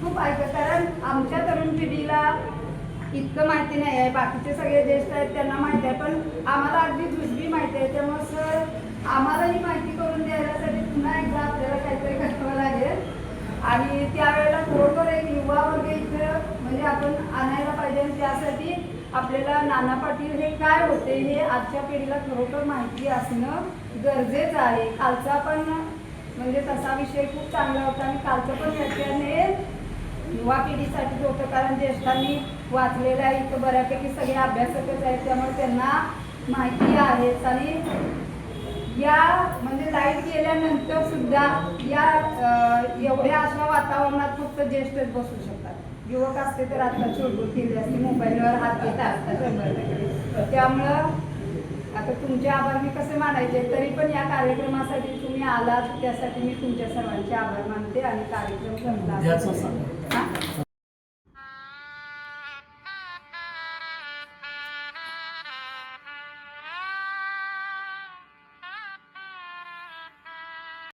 खूप ऐकत, कारण आमच्या तरुण पिढीला इतकं माहिती नाही आहे. बाकीचे सगळे ज्येष्ठ आहेत त्यांना माहिती आहे, पण आम्हाला अगदी जुजबी माहिती आहे. त्यामुळे सर आम्हाला ही माहिती करून द्यायसाठी पुन्हा एकदा आपल्याला काहीतरी करावं लागेल. आणि त्यावेळेला खरोखर एक युवा वर्ग इथं म्हणजे आपण आणायला पाहिजे. आणि त्यासाठी आपल्याला नाना पाटील हे काय होते हे आजच्या पिढीला खरोखर माहिती असणं गरजेचं आहे. कालचा पण म्हणजे तसा विषय खूप चांगला होता आणि कालचं पण व्याख्यान हे युवा पिढीसाठीच होतं, कारण ज्येष्ठांनी वाचलेलं आहे, इथं बऱ्यापैकी सगळे अभ्यासकच आहेत, त्यामुळे त्यांना माहिती आहेच. आणि या म्हणजे लाईट गेल्यानंतर सुद्धा या एवढ्या अशा वातावरणात फक्त ज्येष्ठच बसू शकतात. युवक असते तर आता चोरबूर केली असते, मोबाईलवर हात घेत असतात 100%. त्यामुळं आता तुमचे आभार मी कसे मानायचे, तरी पण या कार्यक्रमासाठी तुम्ही आलात त्यासाठी मी तुमच्या सर्वांचे आभार मानते आणि कार्यक्रम संपला.